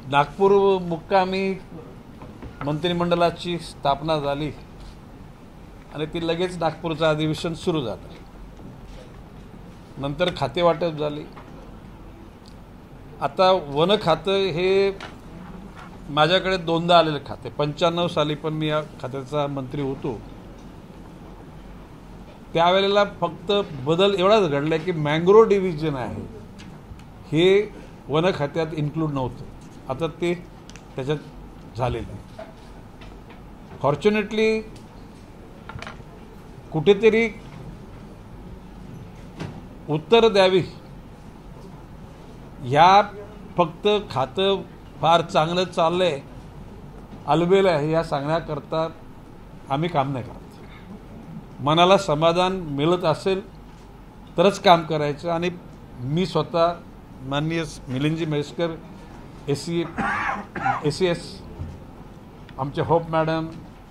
नागपूर मुक्कामी मंत्रिमंडळाची स्थापना झाली आणि ती लगेच नागपूरचं अधिवेशन सुरू झालं. नंतर खाते वाटप झाली. आता वन खातं हे माझ्याकडे दोनदा आलेलं खाते. 95 साली पण मी या खात्याचा मंत्री होतो. त्यावेळेला फक्त बदल एवढाच घडला की मँग्रो डिव्हिजन आहे हे वन खात्यात इन्क्लूड नव्हतं. आता ते त्याच्यात झालेलं आहे. फॉर्च्युनेटली कुठेतरी उत्तर द्यावी. ह्या फक्त खातं फार चांगलं चाललंय, अलबेल आहे या सांगण्याकरता आम्ही काम नाही करत. मनाला समाधान मिळत असेल तरच काम करायचं. आणि मी स्वतः माननीय मिलिंदजी म्हैसकर ACS आमचे होप मॅडम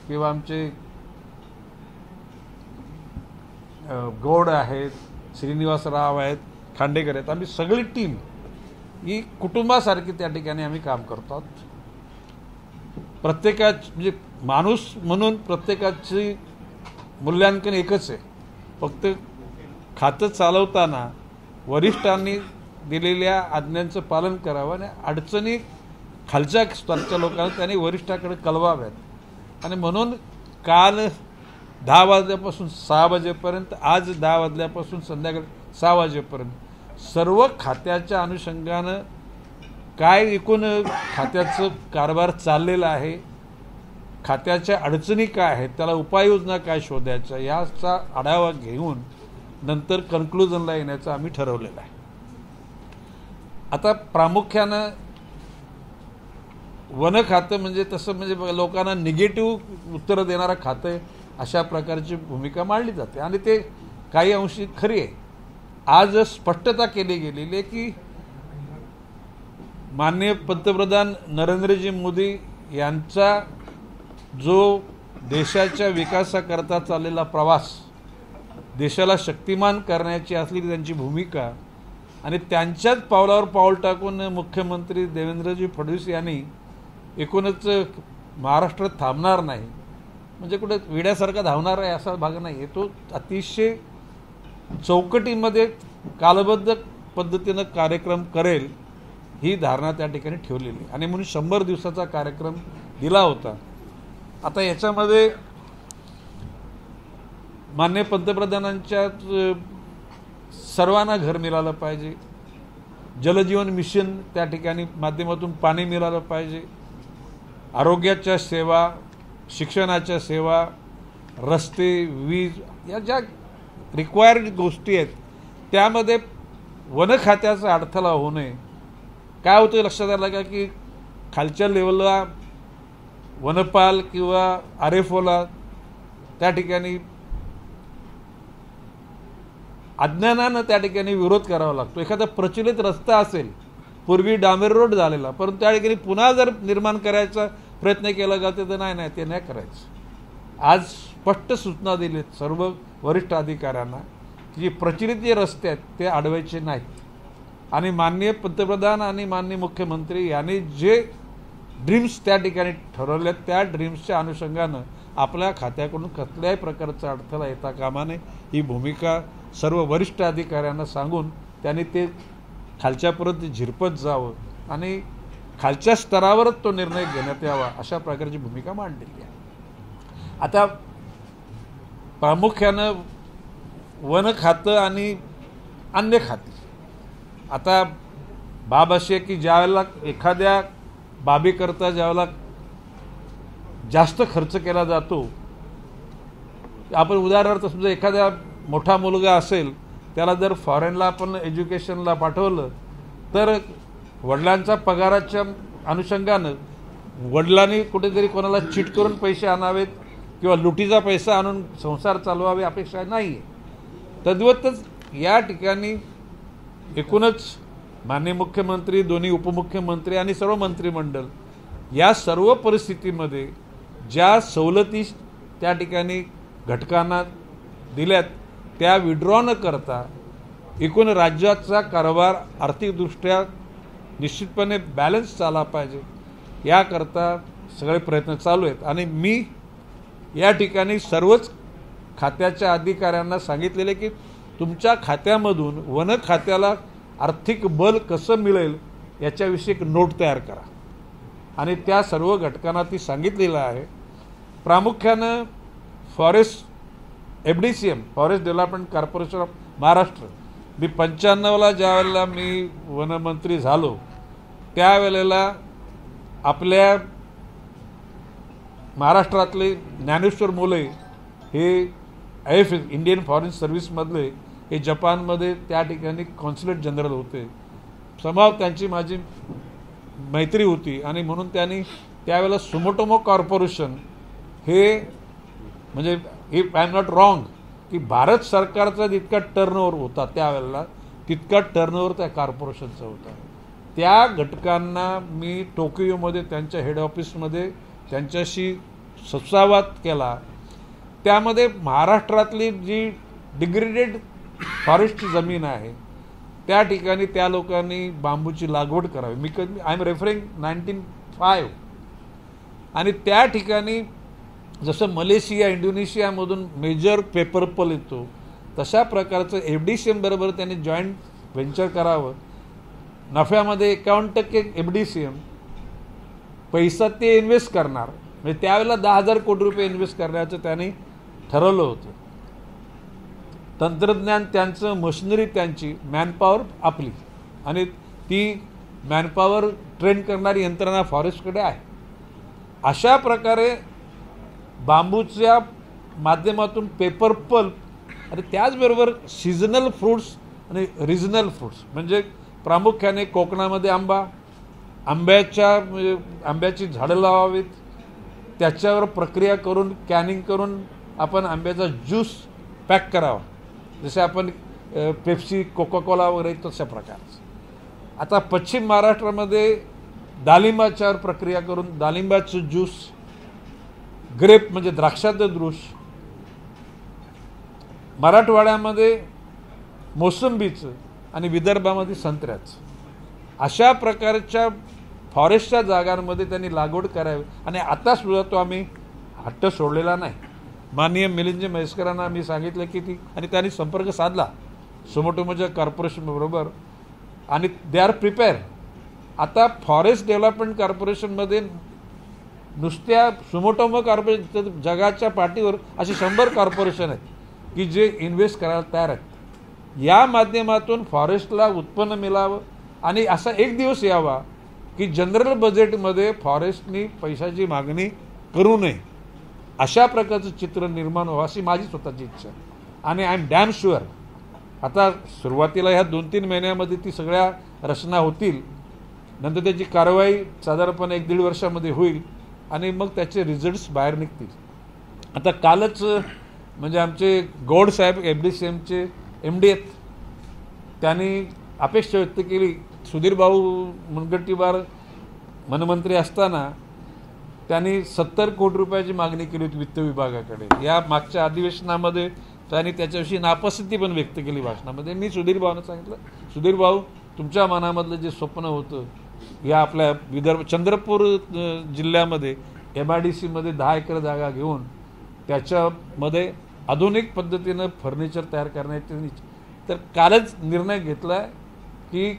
किंवा आमचे गौड आहेत, श्रीनिवास राव आहेत, खांडेकर आहेत, आम्ही सगळी टीम ही कुटुंबासारखी त्या ठिकाणी आम्ही काम करतो. म्हणजे माणूस म्हणून प्रत्येकाची मूल्यांकन एकच आहे. फक्त खातं चालवताना वरिष्ठांनी दिलेल्या आज्ञांचं पालन करावं आणि अडचणी खालच्या स्तराच्या लोकांना त्यांनी वरिष्ठाकडे कळवाव्यात. आणि म्हणून काल 10 वाजल्यापासून 6 वाजेपर्यंत, आज 10 वाजल्यापासून संध्याकाळी 6 वाजेपर्यंत सर्व खात्याच्या अनुषंगानं काय एकूण खात्याचं कारभार चाललेला आहे, खात्याच्या अडचणी काय आहेत, त्याला उपाययोजना काय शोधायच्या याचा आढावा घेऊन नंतर कन्क्लुजनला येण्याचं आम्ही ठरवलेलं आहे. आता प्रामुख्यानं वन खातं म्हणजे तसं म्हणजे लोकांना निगेटिव्ह उत्तरं देणारं खातं आहे अशा प्रकारची भूमिका मांडली जाते आणि ते काही अंशी खरी आहे. आज स्पष्टता केली गेलेली आहे की माननीय पंतप्रधान नरेंद्रजी मोदी यांचा जो देशाच्या विकासाकरता चाललेला प्रवास, देशाला शक्तिमान करण्याची असलेली त्यांची भूमिका आणि त्यांच्याच पावलावर पाऊल टाकून मुख्यमंत्री देवेंद्रजी फडणवीस यांनी एकूणच महाराष्ट्रात थांबणार नाही म्हणजे कुठे विड्यासारखा धावणार आहे असा भाग नाही आहे. तो अतिशय चौकटीमध्ये कालबद्ध पद्धतीनं कार्यक्रम करेल ही धारणा त्या ठिकाणी ठेवलेली आणि म्हणून 100 दिवसाचा कार्यक्रम दिला होता. आता याच्यामध्ये माननीय पंतप्रधानांच्या सर्वांना घर मिळालं पाहिजे, जलजीवन मिशन त्या ठिकाणी माध्यमातून पाणी मिळालं पाहिजे, आरोग्याच्या सेवा, शिक्षणाच्या सेवा, रस्ते, वीज या ज्या रिक्वायर्ड गोष्टी आहेत त्यामध्ये वन खात्याचा अडथळा होऊ नये. काय होतं लक्षात आलं का की खालच्या लेवलला वनपाल किंवा RFOला त्या ठिकाणी अज्ञानानं त्या ठिकाणी विरोध करावा लागतो. एखादा प्रचलित रस्ता असेल, पूर्वी डांबर रोड झालेला, परंतु त्या ठिकाणी पुन्हा जर निर्माण करायचा प्रयत्न केला जातो तर नाही ते नाही करायचं. आज स्पष्ट सूचना दिलीत सर्व वरिष्ठ अधिकाऱ्यांना की जे प्रचलित जे रस्ते आहेत ते अडवायचे नाहीत आणि माननीय पंतप्रधान आणि माननीय मुख्यमंत्री यांनी जे ड्रीम्स त्या ठिकाणी ठरवले त्या ड्रीम्सच्या अनुषंगानं आपल्या खात्याकडून कसल्याही प्रकारचा अडथळा येता कामा नये ही भूमिका सर्व वरिष्ठ अधिकाऱ्यांना सांगून त्यांनी ते खालच्यापर्यंत झिरपत जावं आणि खालच्या स्तरावरच तो निर्णय घेण्यात यावा अशा प्रकारची भूमिका मांडलेली आहे. आता प्रामुख्यानं वन खातं आणि अन्य खाती. आता बाब अशी आहे की ज्यावेळेला एखाद्या बाबीकरता ज्यावेळेला जास्त खर्च केला जातो, आपण उदाहरणार्थ समजा एखाद्या मोठा मुलगा असेल त्याला जर फॉरेनला आपण एज्युकेशनला पाठवलं तर वडिलांच्या पगाराच्या अनुषंगानं वडिलांनी कुठेतरी कोणाला चीट करून पैसे आणावेत किंवा लुटीचा पैसा आणून संसार चालवावे अपेक्षा नाही आहे. तद्वतच या ठिकाणी एकूणच माननीय मुख्यमंत्री, दोन्ही उपमुख्यमंत्री आणि सर्व मंत्रिमंडळ या सर्व परिस्थितीमध्ये ज्या सवलती त्या ठिकाणी घटकांना दिल्यात त्या विड्रॉ न करता एकूण राज्याचा कारभार आर्थिकदृष्ट्या निश्चितपणे बॅलन्स झाला पाहिजे, याकरता सगळे प्रयत्न चालू आहेत. आणि मी या ठिकाणी सर्वच खात्याच्या अधिकाऱ्यांना सांगितलेले की तुमच्या खात्यामधून वन खात्याला आर्थिक बल कसं मिळेल याच्याविषयी एक नोट तयार करा. आणि त्या सर्व घटकांना ती सांगितलेलं आहे. प्रामुख्यानं forest FDCM forest development corporation of Maharashtra, मी 95ला ज्यावेळेला मी वनमंत्री झालो त्यावेळेला आपल्या महाराष्ट्रातले ज्ञानेश्वर मोले हे IFS इंडियन फॉरेन सर्व्हिसमधले हे जपानमध्ये त्या ठिकाणी कॉन्सुलेट जनरल होते. समाव त्यांची माझी मैत्री होती आणि म्हणून त्यांनी त्यावेळेला सुमोटोमो कॉर्पोरेशन हे म्हणजे if I am not wrong की भारत सरकारचा जितका टर्नओव्हर होता त्यावेळेला तितका टर्नओव्हर त्या कॉर्पोरेशनचा होता. त्या घटकांना मी टोकियोमध्ये त्यांच्या हेड ऑफिसमध्ये त्यांच्याशी संवाद केला. त्यामध्ये महाराष्ट्रातली जी डिग्रेडेड फॉरेस्टची जमीन आहे त्या ठिकाणी त्या लोकांनी बांबूची लागवड करावी. मी आय एम रेफरिंग 1905. आणि त्या ठिकाणी जसं मलेशिया इंडोनेशियामधून मेजर पेपरपल येतो तशा प्रकारचं FDCM बरोबर त्यांनी जॉईंट व्हेंचर करावं. नफ्यामध्ये 51% FDCM पैसा ते इन्व्हेस्ट करणार, म्हणजे त्यावेळेला 10,000 कोटी रुपये इन्व्हेस्ट करण्याचं त्यांनी ठरवलं होतं. तंत्रज्ञान त्यांचं, मशिनरी त्यांची, मॅनपॉवर आपली, आणि ती मॅनपॉवर ट्रेन करणारी यंत्रणा फॉरेस्टकडे आहे. अशा प्रकारे बांबूच्या माध्यमातून पेपर पल्प आणि त्याचबरोबर सीझनल फ्रूट्स आणि रिजनल फ्रूट्स, म्हणजे प्रामुख्याने कोकणामध्ये आंब्याची झाडं लावावीत, त्याच्यावर प्रक्रिया करून कॅनिंग करून आपण आंब्याचा ज्यूस पॅक करावा, जसे आपण पेप्सी, कोका-कोला वगैरे तशा प्रकारचं. आता पश्चिम महाराष्ट्रामध्ये डाळिंबाच्यावर प्रक्रिया करून डाळिंबाचं ज्यूस, ग्रेप म्हणजे द्राक्षाचं ज्यूस, मराठवाड्यामध्ये मोसंबीचं आणि विदर्भामध्ये संत्र्याचं, अशा प्रकारच्या फॉरेस्टच्या जागांमध्ये त्यांनी लागवड करावी. आणि आता सुद्धा तो आम्ही हट्ट सोडलेला नाही. माननीय मिलिंद म्हैसकरांना मी सांगितलं की ती, आणि त्यांनी संपर्क साधला सुमोटोमोच्या कॉर्पोरेशनबरोबर आणि दे आर प्रिपेअर. आता फॉरेस्ट डेव्हलपमेंट कॉर्पोरेशनमध्ये नुसत्या सुमोटोमो कॉर्पोरेशन जगाच्या पाठीवर अशी 100 कॉर्पोरेशन आहेत की जे इन्व्हेस्ट करायला तयार आहेत. या माध्यमातून फॉरेस्टला उत्पन्न मिळावं आणि असा एक दिवस यावा की जनरल बजेटमध्ये फॉरेस्टनी पैशाची मागणी करू नये, अशा प्रकारचं चित्र निर्माण व्हावं अशी माझी स्वतःची इच्छा. आणि आय एम डॅम शुअर आता सुरुवातीला ह्या 2-3 महिन्यामध्ये ती सगळ्या रचना होतील, नंतर त्याची कारवाई साधारणपणे 1-1.5 वर्षामध्ये होईल आणि मग त्याचे रिझल्ट्स बाहेर निघतील. आता कालच म्हणजे आमचे गौड साहेब FDCMचे MD आहेत, त्यांनी अपेक्षा व्यक्त केली. सुधीर भाऊ मुनगंटीवार वनमंत्री असताना त्यांनी 70 कोटी रुपयाची मागणी केली होती वित्त विभागाकडे. या मागच्या अधिवेशनामध्ये त्यांनी त्याच्याविषयी नापसंती पण व्यक्त केली भाषणामध्ये. मी सुधीर भाऊंना सांगितलं, सुधीर भाऊ तुमच्या मनामधलं जे स्वप्न होतं या आपल्या चंद्रपूर जिल्ह्यामध्ये MIDCमध्ये 10 एकर जागा घेऊन त्याच्यामध्ये आधुनिक पद्धतीनं फर्निचर तयार करण्याची, तर कालच निर्णय घेतला की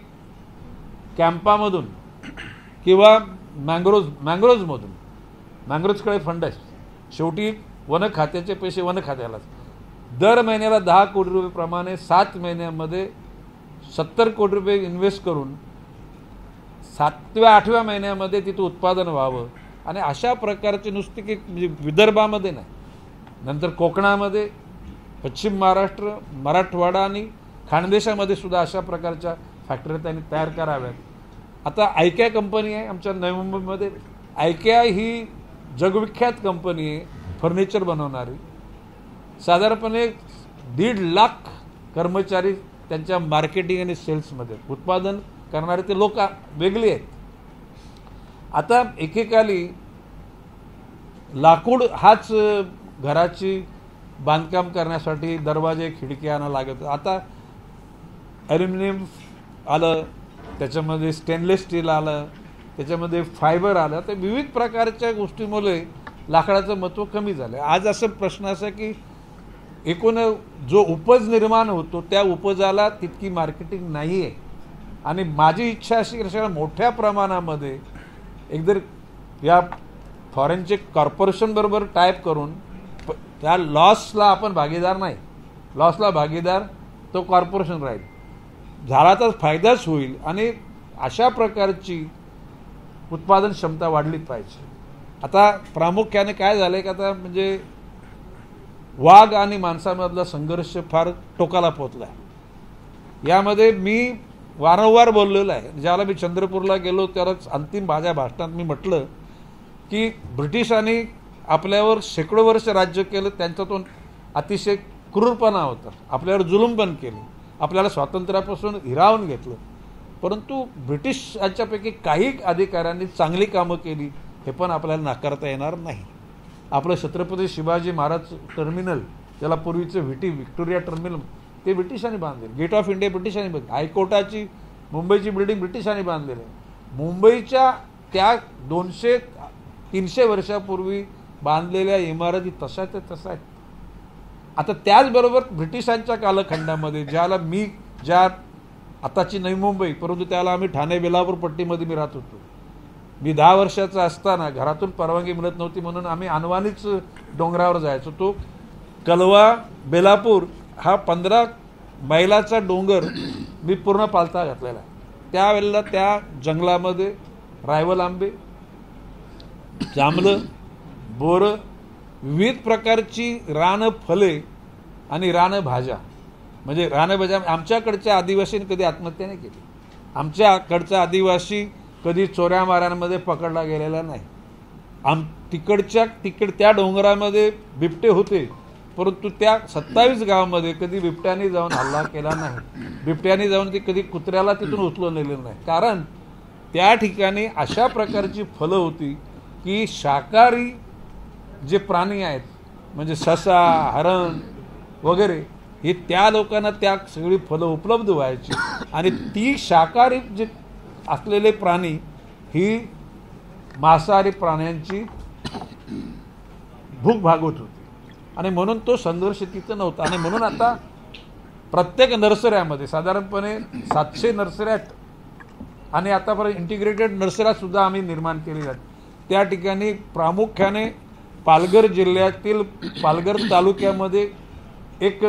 कॅम्पामधून किंवा मँग्रोजमधून, मँग्रोजकडे फंड आहे, शेवटी वन खात्याचे पैसे वन खात्यालाच, दर महिन्याला 10 कोटी रुपये प्रमाणे 7 महिन्यामध्ये 70 कोटी रुपये इन्व्हेस्ट करून 7व्या-8व्या महिन्यामध्ये तिथं उत्पादन व्हावं. आणि अशा प्रकारची नुसती की विदर्भामध्ये नाही, नंतर कोकणामध्ये, पश्चिम महाराष्ट्र, मराठवाडा आणि खानदेशामध्ये सुद्धा अशा प्रकारच्या फॅक्टरी त्यांनी तयार कराव्यात. आता आयकॅ कंपनी आहे आमच्या नवी मुंबईमध्ये. आयकॅ ही जगविख्यात कंपनी आहे फर्निचर बनवणारी. साधारणपणे 1.5 लाख कर्मचारी त्यांच्या मार्केटिंग आणि सेल्समध्ये, उत्पादन करणारे ते लोक वेगळे आहेत. आता एकेकाली लाकूड हाच घराची बांधकाम करण्यासाठी दरवाजे खिडक्या आणा लागत, आता ॲल्युमिनियम आलं, त्याच्यामध्ये स्टेनलेस स्टील आलं, त्याच्यामध्ये फायबर आलं. तर विविध प्रकारच्या गोष्टीमुळे लाकडाचं महत्त्व कमी झालं. आज असं प्रश्न असा की एकूण जो उपज निर्माण होतो त्या उपजाला तितकी मार्केटिंग नाही आहे. आणि माझी इच्छा अशी की मोठ्या प्रमाणामध्ये एकतर या फॉरेनचे कॉर्पोरेशनबरोबर टायप करून त्या लॉसला आपण भागीदार नाही, लॉसला भागीदार तो कॉर्पोरेशन राहील, झाला तर फायदाच होईल. आणि अशा प्रकारची उत्पादन क्षमता वाढलीच पाहिजे. आता प्रामुख्याने काय झालं की आता म्हणजे वाघ आणि माणसामधला संघर्ष फार टोकाला पोहोचला आहे. यामध्ये मी वारंवार बोललेलो आहे. ज्यावेळेला मी चंद्रपूरला गेलो त्यावेळेस अंतिम माझ्या भाषणात मी म्हटलं की ब्रिटिशांनी आपल्यावर शेकडो वर्ष राज्य केलं, त्यांच्यातून अतिशय क्रूरपणा होता, आपल्यावर जुलूम पण केली, आपल्याला स्वातंत्र्यापासून हिरावून घेतलं. परंतु ब्रिटिश यांच्यापैकी काही अधिकाऱ्यांनी चांगली कामं केली हे पण आपल्याला नाकारता येणार नाही. आपलं छत्रपती शिवाजी महाराज टर्मिनल, ज्याला पूर्वीचं व्हिक्टोरिया टर्मिनल, ते ब्रिटिशांनी बांधले. गेट ऑफ इंडिया ब्रिटिशांनी बांधले. हायकोर्टाची मुंबईची बिल्डिंग ब्रिटिशांनी बांधलेली आहे. मुंबईच्या त्या 200-300 वर्षापूर्वी बांधलेल्या इमारती तशाच आहेत. आता त्याचबरोबर ब्रिटिशांच्या कालखंडामध्ये ज्याला मी आताची नवी मुंबई, परंतु त्याला आम्ही ठाणे बेलापूर पट्टीमध्ये मी राहत होतो. मी 10 वर्षाचा असताना घरातून परवानगी मिळत नव्हती म्हणून आम्ही अनवाणीच डोंगरावर जायचो. तो कलवा बेलापूर हा 15 मैलाचा डोंगर मी पूर्ण पालथा घातलेला आहे. त्यावेळेला त्या जंगलामध्ये रायवल आंबे, जांभळं, बोरं, विविध प्रकारची रानफले आणि रानभाज्या, म्हणजे रानभाज्या. आमच्याकडच्या आदिवासींनी कधी आत्महत्या नाही केली. आमच्याकडचा आदिवासी कधी चोऱ्या माऱ्यांमध्ये पकडला गेलेला नाही. तिकड त्या डोंगरामध्ये बिबटे होते, परंतु त्या 27 गावामध्ये कधी बिबट्याने जाऊन हल्ला केला नाही. बिबट्याने जाऊन ती कधी कुत्र्याला तिथून उचलून नेलेलं नाही. कारण त्या ठिकाणी अशा प्रकारची फलं होती की शाकाहारी जे प्राणी आहेत म्हणजे ससा, हरण वगैरे, हे त्या लोकांना त्या सगळी फलं उपलब्ध व्हायची. आणि ती शाकाहारी जे असलेले प्राणी ही मांसाहारी प्राण्यांची भूक भागवत होती. आणि म्हणून तो संघर्ष तिथं नव्हता. आणि म्हणून आता प्रत्येक नर्सऱ्यामध्ये साधारणपणे 700 नर्सऱ्या आहेत. आणि आतापर्यंत इंटिग्रेटेड नर्सऱ्यासुद्धा आम्ही निर्माण केलेल्या आहेत. त्या ठिकाणी प्रामुख्याने पालघर जिल्ह्यातील पालघर तालुक्यामध्ये एक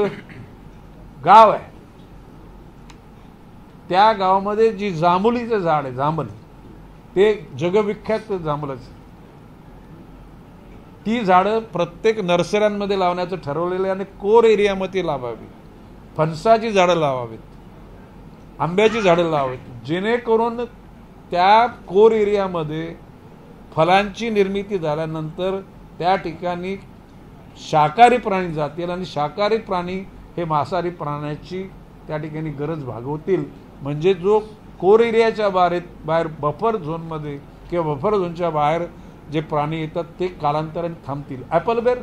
गाव आहे. त्या गावामध्ये जी जांभुलीचं झाड आहे, जांभळ, ते जगविख्यात जांभळाचं, ती झाडं प्रत्येक नर्सऱ्यांमध्ये लावण्याचं ठरवलेलं आहे. आणि कोर एरियामध्ये लावावी, फणसाची झाडं लावावीत, आंब्याची झाडं लावावीत, जेणेकरून त्या कोर एरियामध्ये फलांची निर्मिती झाल्यानंतर त्या ठिकाणी शाकाहारी प्राणी जातील आणि शाकाहारी प्राणी हे मांसाहारी प्राण्याची त्या ठिकाणी गरज भागवतील. म्हणजे जो कोर एरियाच्या बाहेर बफर झोनमध्ये किंवा बफर झोनच्या बाहेर जे प्राणी येतात ते कालांतराने थांबतील. ॲपलबेर,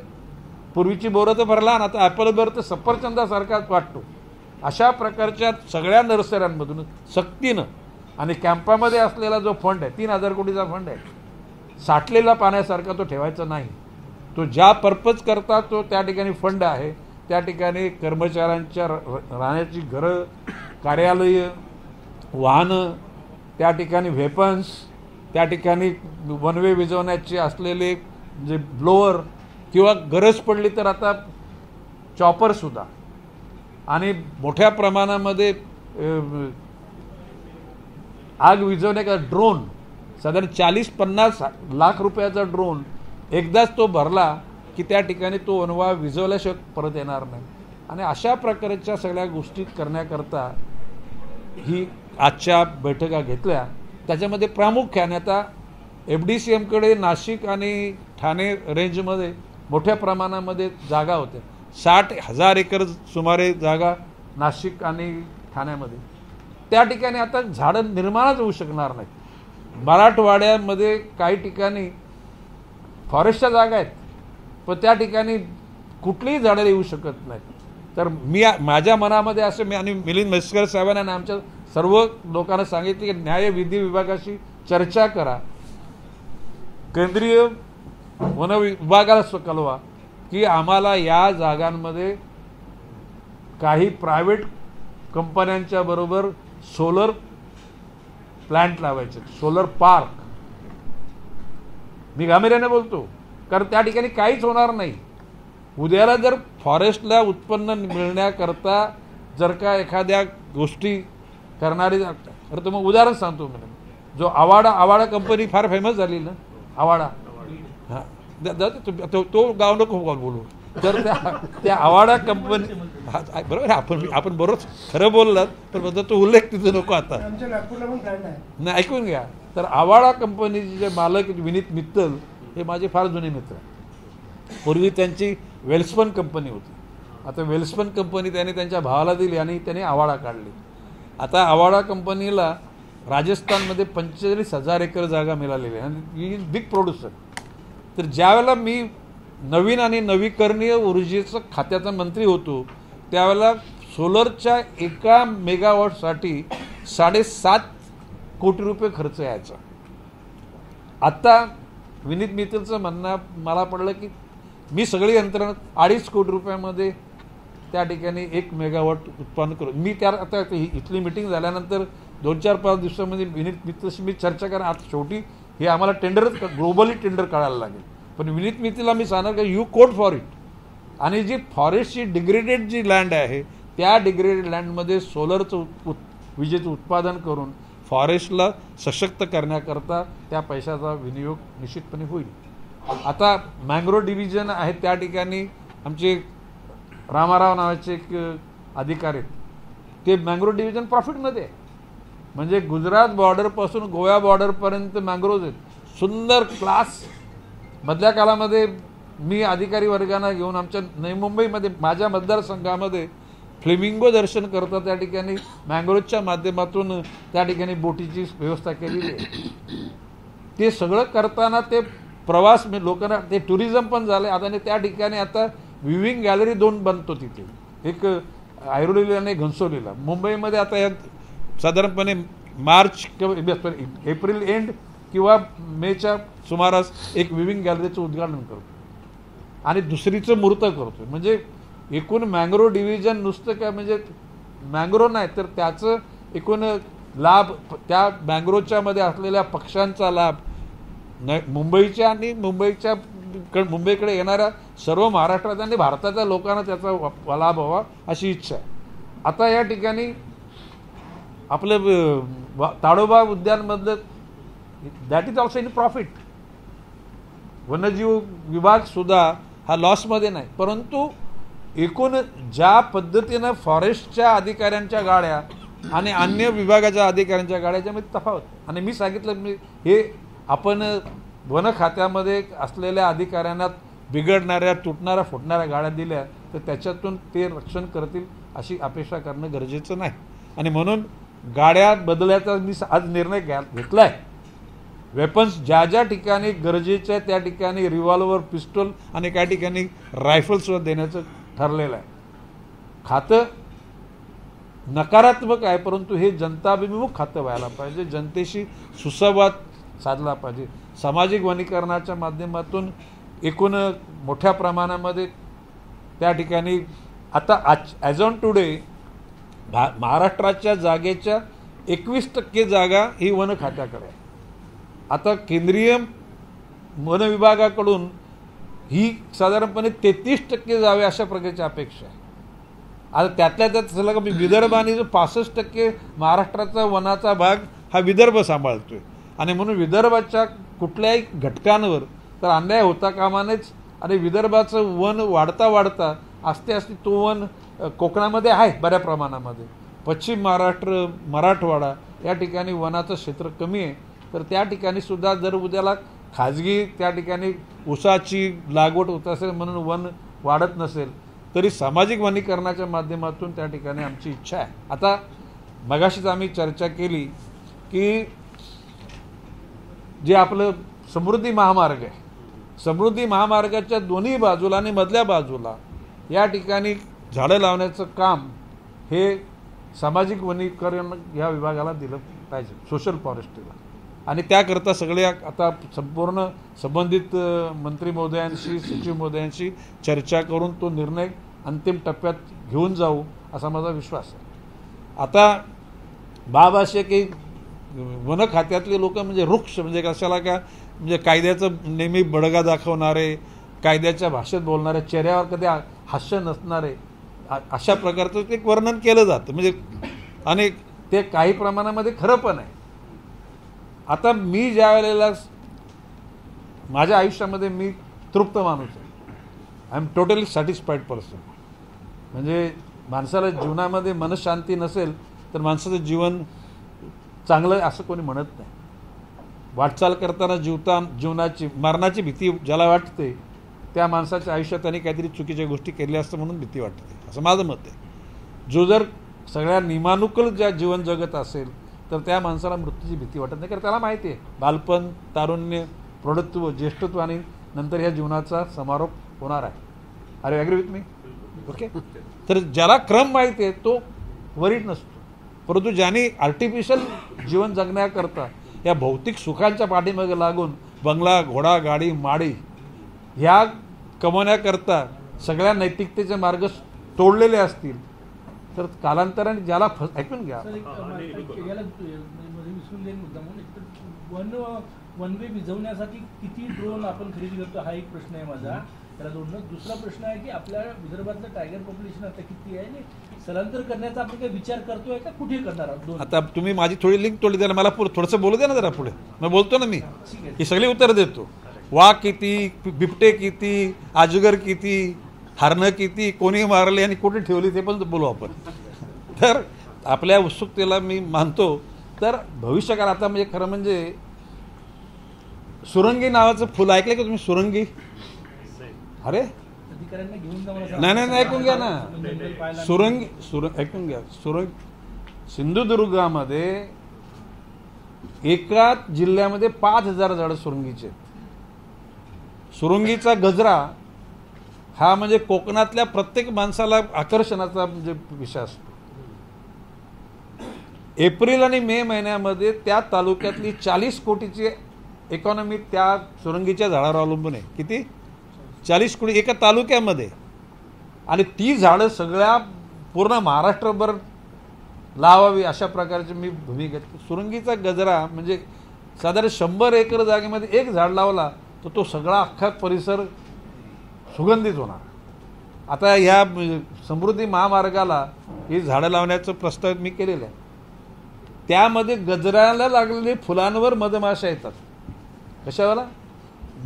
पूर्वीची बोरं तर भरला ना, आता ॲपलबेर तर सफरचंदासारखाच वाटतो. अशा प्रकारच्या सगळ्या नर्सऱ्यांमधून सक्तीनं, आणि कॅम्पामध्ये असलेला जो फंड आहे 3000 कोटीचा फंड आहे, साठलेला पाण्यासारखा तो ठेवायचा नाही. तो ज्या पर्पज करता तो त्या ठिकाणी फंड आहे, त्या ठिकाणी कर्मचाऱ्यांच्या राहण्याची घरं, कार्यालय, वाहनं, त्या ठिकाणी वेपन्स, त्या ठिकाणी वनवे विझवण्याचे असलेले जे ब्लोअर, किंवा गरज पडली तर आता चॉपरसुद्धा, आणि मोठ्या प्रमाणामध्ये आग विझवण्याचा ड्रोन, साधारण 40-50 लाख रुपयाचा ड्रोन एकदाच तो भरला की त्या ठिकाणी तो वनवा विझवल्याशिवाय परत येणार नाही. आणि अशा प्रकारच्या सगळ्या गोष्टी करण्याकरता ही आजच्या बैठका घेतल्या. त्याच्यामध्ये प्रामुख्याने आता FDCMकडे नाशिक आणि ठाणे रेंजमध्ये मोठ्या प्रमाणामध्ये जागा होत्या. 60,000 एकर सुमारे जागा नाशिक आणि ठाण्यामध्ये. त्या ठिकाणी आता झाडं निर्माणच होऊ शकणार नाहीत. मराठवाड्यामध्ये काही ठिकाणी फॉरेस्टच्या जागा आहेत, पण त्या ठिकाणी कुठलीही झाडं येऊ शकत नाहीत. तर माझ्या मनामध्ये असं, मी आणि मिलिंद म्हैसकर साहेबांना आणि आमच्या सर्व लोकांना सांगितले की न्याय विधी विभागाशी चर्चा करा, केंद्रीय वन विभागाला कळवा की आम्हाला या जागांमध्ये काही प्रायव्हेट कंपन्यांच्या बरोबर सोलर प्लांट लावायचे, सोलर पार्क. मी गांभीर्याने बोलतो, कारण त्या ठिकाणी काहीच होणार नाही. उद्याला जर फॉरेस्टला उत्पन्न मिळण्याकरता जर का एखाद्या गोष्टी करणारी, तर मग उदाहरण सांगतो मॅडम, जो आवाडा कंपनी फार फेमस झाली ना, आवाडा, हां तो गाव नको बोलू, तर त्या आवाडा कंपनी, बरोबर आपण बरोबर खरं बोललात, पण तो उल्लेख तिथं नको आता, नाही ऐकून घ्या. तर आवाडा कंपनीचे जे मालक विनीत मित्तल हे माझे फार जुने मित्र. पूर्वी त्यांची वेल्सपन कंपनी होती. आता वेल्सपन कंपनी त्याने त्यांच्या भावाला दिली आणि त्याने आवाडा काढली. आता आवाडा कंपनीला राजस्थानमध्ये 45,000 एकर जागा मिळालेली आहे आणि ही बिग प्रोड्युसर. तर ज्यावेळेला मी नवीन आणि नवीकरणीय ऊर्जेचं खात्याचा मंत्री होतो त्यावेळेला सोलरच्या 1 मेगावॉटसाठी 7.5 कोटी रुपये खर्च यायचा. आता विनीत मित्तलचं म्हणणं मला पडलं की मी सगळी यंत्रणा 2.5 कोटी रुपयामध्ये त्या ठिकाणी 1 मेगावॉट उत्पन्न करू. मी आता इथली मिटिंग झाल्यानंतर 2-4-5 दिवसामध्ये विनीत मित्तलशी मी चर्चा करा. आता शेवटी हे आम्हाला टेंडरच ग्लोबली टेंडर काढायला लागेल. पण विनीत मित्तलला मी सांगणार का यू कोड फॉर इट. आणि जी फॉरेस्टची डिग्रेडेड जी लँड आहे त्या डिग्रेडेड लँडमध्ये सोलरचं विजेचं उत्पादन करून फॉरेस्टला सशक्त करण्याकरता त्या पैशाचा विनियोग निश्चितपणे होईल. आता मँग्रोव डिव्हिजन आहे त्या ठिकाणी आमचे रामाराव नावाचे एक अधिकारी आहेत. ते मँग्रोव डिव्हिजन प्रॉफिटमध्ये आहे. म्हणजे गुजरात बॉर्डरपासून गोवा बॉर्डरपर्यंत मँग्रोव्ज आहेत, सुंदर क्लास. मधल्या काळामध्ये मी अधिकारी वर्गांना घेऊन आमच्या नवी मुंबईमध्ये माझ्या मतदारसंघामध्ये फ्लेमिंगो दर्शन करता त्या ठिकाणी मँग्रोव्हच्या माध्यमातून त्या ठिकाणी बोटीची व्यवस्था केलेली आहे. ते सगळं करताना ते प्रवास लोकांना ते टुरिझम पण झाले. आता त्या ठिकाणी आता विविंग गॅलरी 2 बनतो तिथे, एक ऐरोलीला आणि घनसोलीला. मुंबईमध्ये आता या साधारणपणे मार्च किंवा एप्रिल एंड किंवा मेच्या सुमारास एक विविंग गॅलरीचं उद्घाटन करतो आणि दुसरीचं मूर्त करतो. म्हणजे एकूण मँग्रोव डिव्हिजन नुसतं काय म्हणजे मँग्रोव नाही तर त्याचं एकूण लाभ, त्या मँग्रोवच्या मध्ये असलेल्या पक्ष्यांचा लाभ मुंबईच्या आणि मुंबईकडे येणाऱ्या सर्व महाराष्ट्रात आणि भारताच्या लोकांना त्याचा लाभ व्हावा अशी इच्छा आहे. आता या ठिकाणी आपलं ताडोबा उद्यानमधलं that is also in profit. वन्यजीव विभाग सुद्धा हा लॉसमध्ये नाही, परंतु एकूण ज्या पद्धतीनं फॉरेस्टच्या अधिकाऱ्यांच्या गाड्या आणि अन्य विभागाच्या अधिकाऱ्यांच्या गाड्याच्यामध्ये तफावत. आणि मी सांगितलं हे आपण वन खात्यामध्ये असलेल्या अधिकाऱ्यांना बिघडणाऱ्या तुटणाऱ्या फुटणाऱ्या गाड्या दिल्या तर त्याच्यातून ते रक्षण करतील अशी अपेक्षा करणं गरजेचं नाही. आणि म्हणून गाड्या बदलायचा मी आज निर्णय घेतला आहे. वेपन्स ज्या ज्या ठिकाणी गरजेचं आहे त्या ठिकाणी रिव्हॉल्वर, पिस्टल आणि काही ठिकाणी रायफलसुद्धा देण्याचं ठरलेलं आहे. खातं नकारात्मक आहे, परंतु हे जनताभिमुख खातं व्हायला पाहिजे. जनतेशी सुसंवाद साधला पाहिजे. सामाजिक वनीकरणाच्या माध्यमातून एकूण मोठ्या प्रमाणामध्ये त्या ठिकाणी आता ॲज ऑन टुडे महाराष्ट्राच्या जागेच्या 21% जागा ही वन खात्याकडे आहे. आता केंद्रीय वन विभागाकडून ही साधारणपणे 33% जावे अशा प्रकारची अपेक्षा आहे. आता त्यातल्या त्यात सलग विदर्भ आणि जो 65% महाराष्ट्राचा वनाचा भाग हा विदर्भ सांभाळतोय. आणि म्हणून विदर्भाच्या कुठल्याही घटकांवर तर अन्याय होता कामा नयेच. आणि विदर्भाचं वन वाढता वाढता आस्ते आस्ते तो वन कोकणामध्ये आहे बऱ्या प्रमाणामध्ये. पश्चिम महाराष्ट्र, मराठवाडा या ठिकाणी वनाचं क्षेत्र कमी आहे. तर त्या ठिकाणी सुद्धा जर उद्याला खाजगी त्या ठिकाणी ऊसाची लागवड होत असेल म्हणून वन वाढत नसेल तरी सामाजिक वनीकरणाच्या माध्यमातून त्या ठिकाणी आमची इच्छा आहे. आता मगाशीच आम्ही चर्चा केली की जे आपलं समृद्धी महामार्ग आहे, समृद्धी महामार्गाच्या दोन्ही बाजूला आणि मधल्या बाजूला या ठिकाणी झाडं लावण्याचं काम हे सामाजिक वनीकरण या विभागाला दिलं पाहिजे, सोशल फॉरेस्ट्रीला. आणि त्याकरता सगळे आता संपूर्ण संबंधित मंत्री महोदयांशी, सचिव महोदयांशी चर्चा करून तो निर्णय अंतिम टप्प्यात घेऊन जाऊ असा माझा विश्वास आहे. आता बाब असे की वन खात्यातले लोक म्हणजे वृक्ष म्हणजे कशाला का म्हणजे कायद्याचं नेहमी बडगा दाखवणारे, कायद्याच्या भाषेत बोलणारे, चेहऱ्यावर कधी हास्य नसणारे, अशा प्रकारचं एक वर्णन केलं जातं म्हणजे. आणि ते काही प्रमाणामध्ये खरं पण आहे. आता मी ज्या वेळेला माझ्या आयुष्यामध्ये मी तृप्त माणूस आहे, I am totally satisfied person. म्हणजे माणसाला जीवनामध्ये मनशांती नसेल तर माणसाचं जीवन चांगलं असं कोणी म्हणत नाही. वाटचाल करताना जीवनाची मरणाची भीती ज्याला वाटते त्या माणसाच्या आयुष्यात त्यांनी काहीतरी चुकीच्या गोष्टी केल्या असतं म्हणून भीती वाटते, असं माझं मत आहे. जो जर सगळ्या नियमानुकूल ज्या जीवन जगत असेल तर त्या माणसाला मृत्यूची भीती वाटत नाही, कारण त्याला माहिती आहे बालपण, तारुण्य, प्रौढत्व, ज्येष्ठत्व आणि नंतर ह्या जीवनाचा समारोप होणार आहे. अरे ॲग्री विथ मी? ओके. तर ज्याला क्रम माहिती आहे तो वरीड नसतो. परंतु ज्यांनी आर्टिफिशियल जीवन जगण्याकरता या भौतिक सुखांच्या पाठीमागे लागून बंगला, घोडा, गाडी, माडी ह्या कमवण्याकरता सगळ्या नैतिकतेचे मार्ग तोडलेले असतील तर कालांतराने ज्याला ऐकून घ्या. वन वे विझवण्यासाठी किती ड्रोन आपण खरेदी करतो हा एक प्रश्न आहे माझा. त्याला जोडणं. दुसरा प्रश्न आहे की आपल्या विदर्भातलं टायगर पॉप्युलेशन आता किती आहे आणि स्थलांतर करण्याचा आपण काही विचार करतोय का, कुठे करणार आहोत? आता तुम्ही माझी थोडी लिंक तोडली द्या मला, थोडंसं बोलू द्या ना जरा पुढे. मग बोलतो ना मी, ही सगळी उत्तर देतो. वाघ किती, बिबटे किती, अजगर किती, हरणं किती, कोणी मारले आणि कुठे ठेवली ते पण बोलू आपण. तर आपल्या उत्सुकतेला मी मानतो. तर भविष्यकाळ आता म्हणजे खरं म्हणजे सुरंगी नावाचं फुल ऐकलं का तुम्ही? सुरंगी? अरे नाही नाही ऐकून घ्या ना. ऐकून घ्या. सिंधुदुर्गामध्ये एका जिल्ह्यामध्ये 5,000 झाडं सुरंगीचे. सुरंगीचा गजरा हा म्हणजे कोकणातल्या प्रत्येक माणसाला आकर्षणाचा म्हणजे विषय असतो. एप्रिल आणि मे महिन्यामध्ये त्या तालुक्यातली 40 कोटीची इकॉनॉमी त्या सुरंगीच्या झाडावर अवलंबून आहे. किती? 40 कोटी एका तालुक्यामध्ये. आणि ती झाडं सगळ्या पूर्ण महाराष्ट्रभर लावावी अशा प्रकारची मी भूमिका घेतली. सुरंगीचा गजरा म्हणजे साधारण 100 एकर जागेमध्ये एक झाड लावला तर तो सगळा अख्खा परिसर सुगंधित होणार. आता ह्या समृद्धी महामार्गाला ही झाडं लावण्याचं प्रस्ताव मी केलेलं आहे. त्यामध्ये गजराला लागलेले फुलांवर मधमाशा येतात. कशावाला?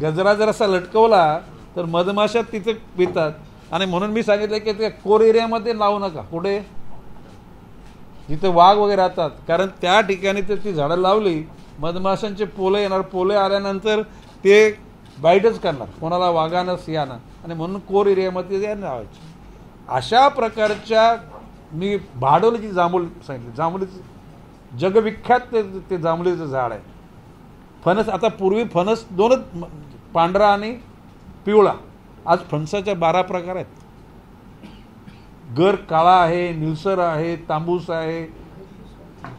गजरा जर असा लटकवला तर मधमाशा तिथे पितात. आणि म्हणून मी सांगितलं की ते कोर एरियामध्ये लावू नका. कुठे? जिथे वाघ वगैरे राहतात. कारण त्या ठिकाणी तर ती झाडं लावली मधमाशांचे पोले येणार. पोले आल्यानंतर ते बाईटच करणार कोणाला, वाघानं, सिंहानं. आणि म्हणून कोर एरियामध्ये ते लावायचे. अशा प्रकारच्या मी भाडोलीची जांभूळ सांगितली. जांभूलीचं जगविख्यात ते जांभूलीचं झाड आहे. फणस, आता पूर्वी फणस दोनच, पांढरा आणि पिवळा. आज फणसाच्या 12 प्रकार आहेत. गर काळा आहे, निळसर आहे, तांबूस आहे,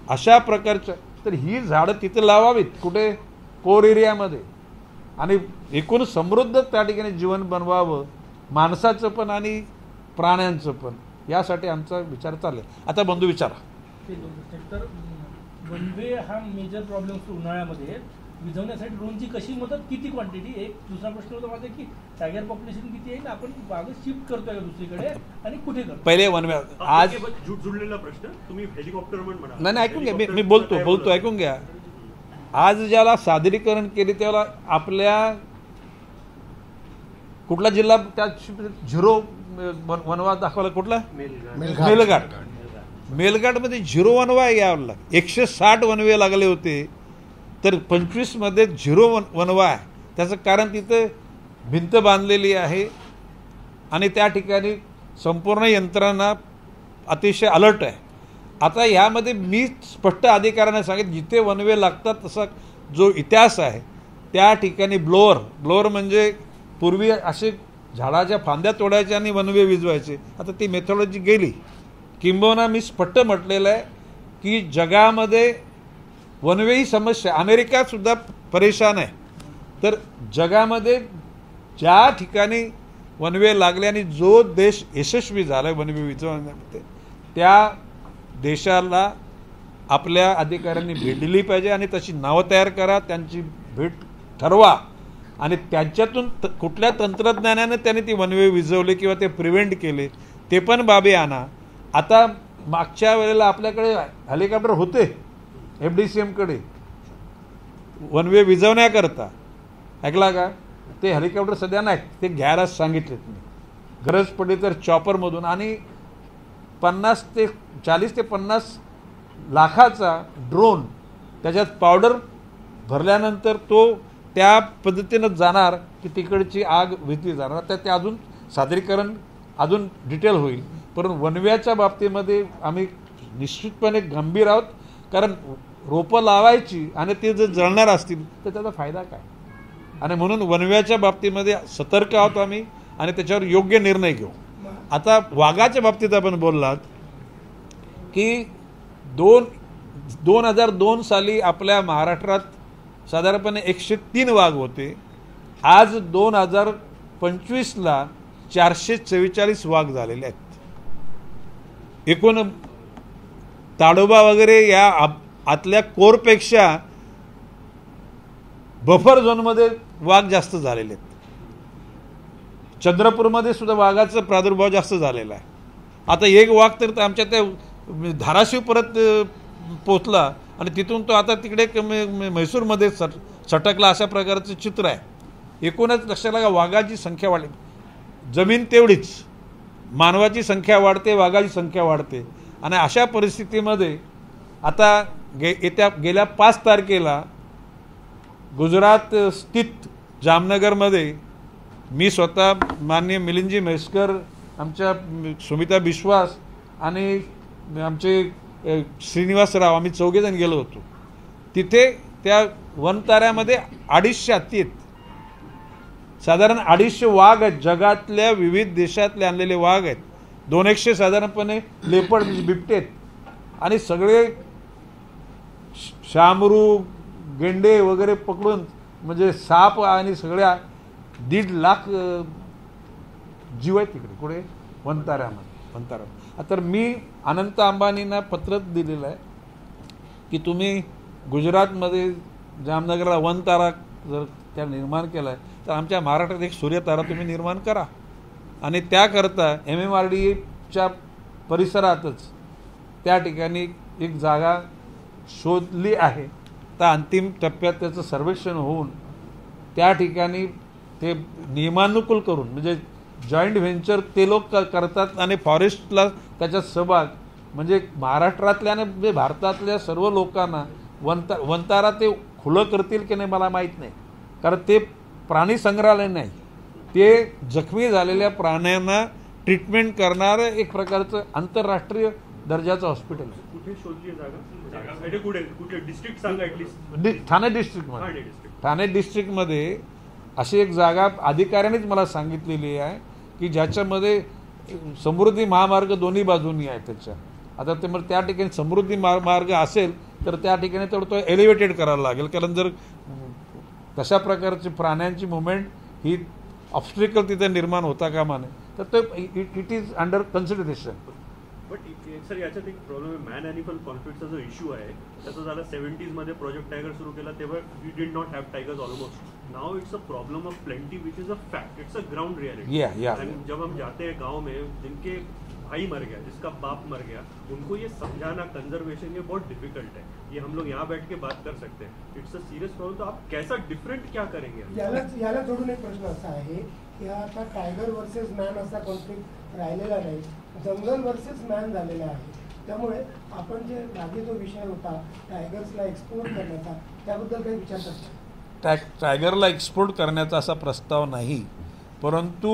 अशा प्रकारच्या. तर ही झाडं तिथे लावावीत. कुठे? कोर एरियामध्ये. आणि एकूण समृद्ध त्या ठिकाणी जीवन बनवावं माणसाचं पण आणि प्राण्यांचं पण, यासाठी आमचा विचार चालले. आता बंधू विचारा. तर वन वे हा मेजर प्रॉब्लेम उन्हाळ्यामध्ये विझवण्यासाठी ड्रोनची कशी मदत, किती क्वांटिटी? एक दुसरा प्रश्न होता माझा की टायगर पॉप्युलेशन किती आहे, आपण बाग शिफ्ट करतोय का दुसरीकडे आणि कुठे करतो? पहिले वन आज जुळलेला प्रश्न तुम्ही हेलिकॉप्टर म्हणा. नाही ऐकून घ्या, मी बोलतो ऐकून घ्या. आज ज्याला सादरीकरण केले त्याला आपल्या कुठला जिल्हा त्या 0 वनवा दाखवला? कुठला? मेलघाट. मेलघाटमध्ये 0 वनवा यावं. 160 वनवे लागले होते तर 25 मध्ये 0 वनवा आहे. त्याचं कारण तिथे भिंत बांधलेली आहे आणि त्या ठिकाणी संपूर्ण यंत्रणा अतिशय अलर्ट आहे. आता यामध्ये मी स्पष्ट अधिकाऱ्यांना सांगितलं जिथे वनवे लागतात तसा जो इतिहास आहे त्या ठिकाणी ब्लोअर म्हणजे पूर्वी असे झाडाच्या फांद्या तोडायच्या आणि वनवे विजवायचे. आता ती मेथॉडॉलॉजी गेली. किंबहुना मी स्पष्ट म्हटलेलं आहे की जगामध्ये वनवे ही समस्या, अमेरिकासुद्धा परेशान आहे, तर जगामध्ये ज्या ठिकाणी वनवे लागले आणि जो देश यशस्वी झाला आहे वनवे विजवण्यामध्ये, त्या देशाला आपल्या अधिकाऱ्यांनी भेट दिली पाहिजे आणि तशी नावं तयार करा, त्यांची भेट ठरवा आणि त्यांच्यातून कुठल्या तंत्रज्ञानाने त्यांनी ती वनवे विजवले किंवा ते प्रिव्हेंट केले ते पण बाबी आणा. आता मागच्या वेळेला आपल्याकडे हेलिकॉप्टर होते FDCMकडे वनवे विजवण्याकरता, ऐकला का? ते हेलिकॉप्टर सध्या नाही, ते घ्यायला सांगितलेत मी, गरज पडली तर चॉपरमधून. आणि 40 ते 50 लाखाचा ड्रोन, त्याच्यात पावडर भरल्यानंतर तो त्या पद्धतीनं जाणार की तिकडची आग विझली जाणार. तर ते अजून सादरीकरण अजून डिटेल होईल. पण वनव्याच्या बाबतीमध्ये आम्ही निश्चितपणे गंभीर आहोत, कारण रोपं लावायची आणि ते जर जळणार असतील तर त्याचा फायदा काय. आणि म्हणून वनव्याच्या बाबतीमध्ये सतर्क आहोत आम्ही आणि त्याच्यावर योग्य निर्णय घेऊ. आता वाघाच्या बाबतीत आपण बोललात की 2002 साली आपल्या महाराष्ट्रात साधारणपणे 103 वाघ होते. आज 2025ला 444 वाघ झालेले आहेत. एकूण ताडोबा वगैरे या आतल्या कोरपेक्षा बफर झोनमध्ये वाघ जास्त झालेले आहेत. चंद्रपूरमध्ये सुद्धा वाघाचा प्रादुर्भाव जास्त झालेला आहे. आता एक वाघ तर आमच्या त्या धाराशिव परत पोचला आणि तिथून तो आता तिकडे म्हैसूरमध्ये सटकला, अशा प्रकारचं चित्र आहे. एकूणच लक्षात लागा, वाघाची संख्या वाढली, जमीन तेवढीच, मानवाची संख्या वाढते, वाघाची संख्या वाढते. आणि अशा परिस्थितीमध्ये आता गेल्या 5 तारखेला गुजरात स्थित जामनगरमध्ये मी स्वतः माननीय मिलिंदजी म्हैसकर, आमच्या सुमिता बिश्वास आणि आमचे श्रीनिवासराव, आम्ही 4 जण गेलो होतो. तिथे त्या वनताऱ्यामध्ये 250 हत्ती आहेत, साधारण 250 वाघ आहेत, जगातल्या विविध देशातले आणलेले वाघ आहेत. 200 साधारणपणे लेपर्ड बिबटे आहेत आणि सगळे शामरू, गेंडे वगैरे पकडून, म्हणजे साप आणि सगळ्या 1.5 लाख जीव आहेत तिकडे कुठे वनताऱ्यामध्ये. तर मी अनंत अंबानींना पत्र दिलेलं आहे की तुम्ही गुजरातमध्ये जामनगरला वनतारा जर त्या निर्माण केला आहे तर आमच्या महाराष्ट्रात एक सूर्यतारा तुम्ही निर्माण करा. आणि त्याकरता MMRDAच्या परिसरातच त्या ठिकाणी एक जागा शोधली आहे. तर अंतिम टप्प्यात त्याचं सर्वेक्षण होऊन त्या ठिकाणी ते नियमानुकूल करून, म्हणजे जॉईंट व्हेंचर ते लोक करतात आणि फॉरेस्टला त्याच्यात सहभाग, म्हणजे महाराष्ट्रातल्या आणि म्हणजे भारतातल्या सर्व लोकांना वनतारा ते खुलं करतील की नाही मला माहीत नाही, कारण ते प्राणी संग्रहालय नाही, ते जखमी झालेल्या प्राण्यांना ट्रीटमेंट करणारं एक प्रकारचं आंतरराष्ट्रीय दर्जाचं हॉस्पिटल आहे. कुठे शोधली जागा? कुठे डिस्ट्रिक्ट सांगा ॲटलीस्ट. ठाणे डिस्ट्रिक्टमध्ये. ठाणे डिस्ट्रिक्टमध्ये अशी एक जागा अधिकाऱ्यांनीच मला सांगितलेली आहे की ज्याच्यामध्ये समृद्धी महामार्ग दोन्ही बाजूंनी आहे त्याच्या. आता ते मग त्या ठिकाणी समृद्धी मार्ग असेल तर त्या ठिकाणी तेवढं तो एलिव्हेटेड करायला लागेल, कारण जर तशा प्रकारची प्राण्यांची मुवमेंट ही ऑब्स्ट्रिकल तिथे निर्माण होता कामा नये, तर तो it is under consideration. But sir याच्यात एक प्रॉब्लेम आहे, मॅन ॲनिमल कॉन्फ्लिक्टचा जो इश्यू आहे त्याचा झाला 70s मध्ये प्रोजेक्ट टायगर सुरू केला तेव्हा we did not have tigers almost. Now it's a problem of plenty which is a fact, it's a ground reality. And जब हम जाते हैं गांव में जिनके भाई मर गया, जिसका बाप मर गया, उनको ये समझाना कंजर्वेशन ये बहुत डिफिकल्ट है. ये हम लोग यहाँ बैठ के बात कर सकते हैं, इट्स अ सीरियस प्रॉब्लम. तो आप कैसा डिफरेंट क्या करेंगे? याला जोडून एक प्रश्न असा आहे की आता टायगर वर्सेस मॅन असा कॉन्फ्लिक्ट राहिलेला नाही, जंगल वर्सेस मॅन झालेला आहे. त्यामुळे आपण जे मागे जो विषय होता टायगर्सला एक्सपोर्ट करण्याचा, त्याबद्दल काही विचार करता? टायगरला एक्सपोर्ट करण्याचा असा प्रस्ताव नाही, परंतु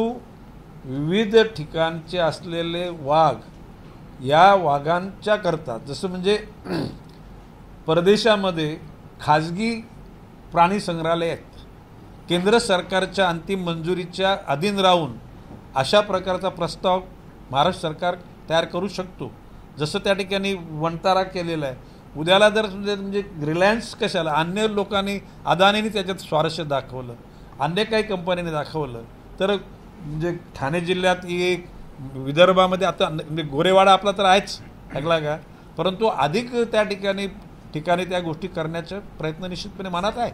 विविध ठिकाणचे असलेले वाघ, या वाघांच्या करता, जसं म्हणजे परदेशामध्ये खाजगी प्राणी संग्रहालय आहेत, केंद्र सरकारच्या अंतिम मंजुरीच्या अधीन राहून अशा प्रकारचा प्रस्ताव महाराष्ट्र सरकार तयार करू शकतो. जसं त्या ठिकाणी वंतारा केलेला आहे. उद्याला जर म्हणजे रिलायन्स कशाला, अन्य लोकांनी अदानीने त्याच्यात स्वारस्य दाखवलं, अन्य काही कंपनीने दाखवलं, तर म्हणजे ठाणे जिल्ह्यात एक विदर्भामध्ये आता म्हणजे गोरेवाडा आपला तर आहेच ऐकला का, परंतु अधिक त्या ठिकाणी त्या गोष्टी करण्याचा प्रयत्न निश्चितपणे मनात आहे.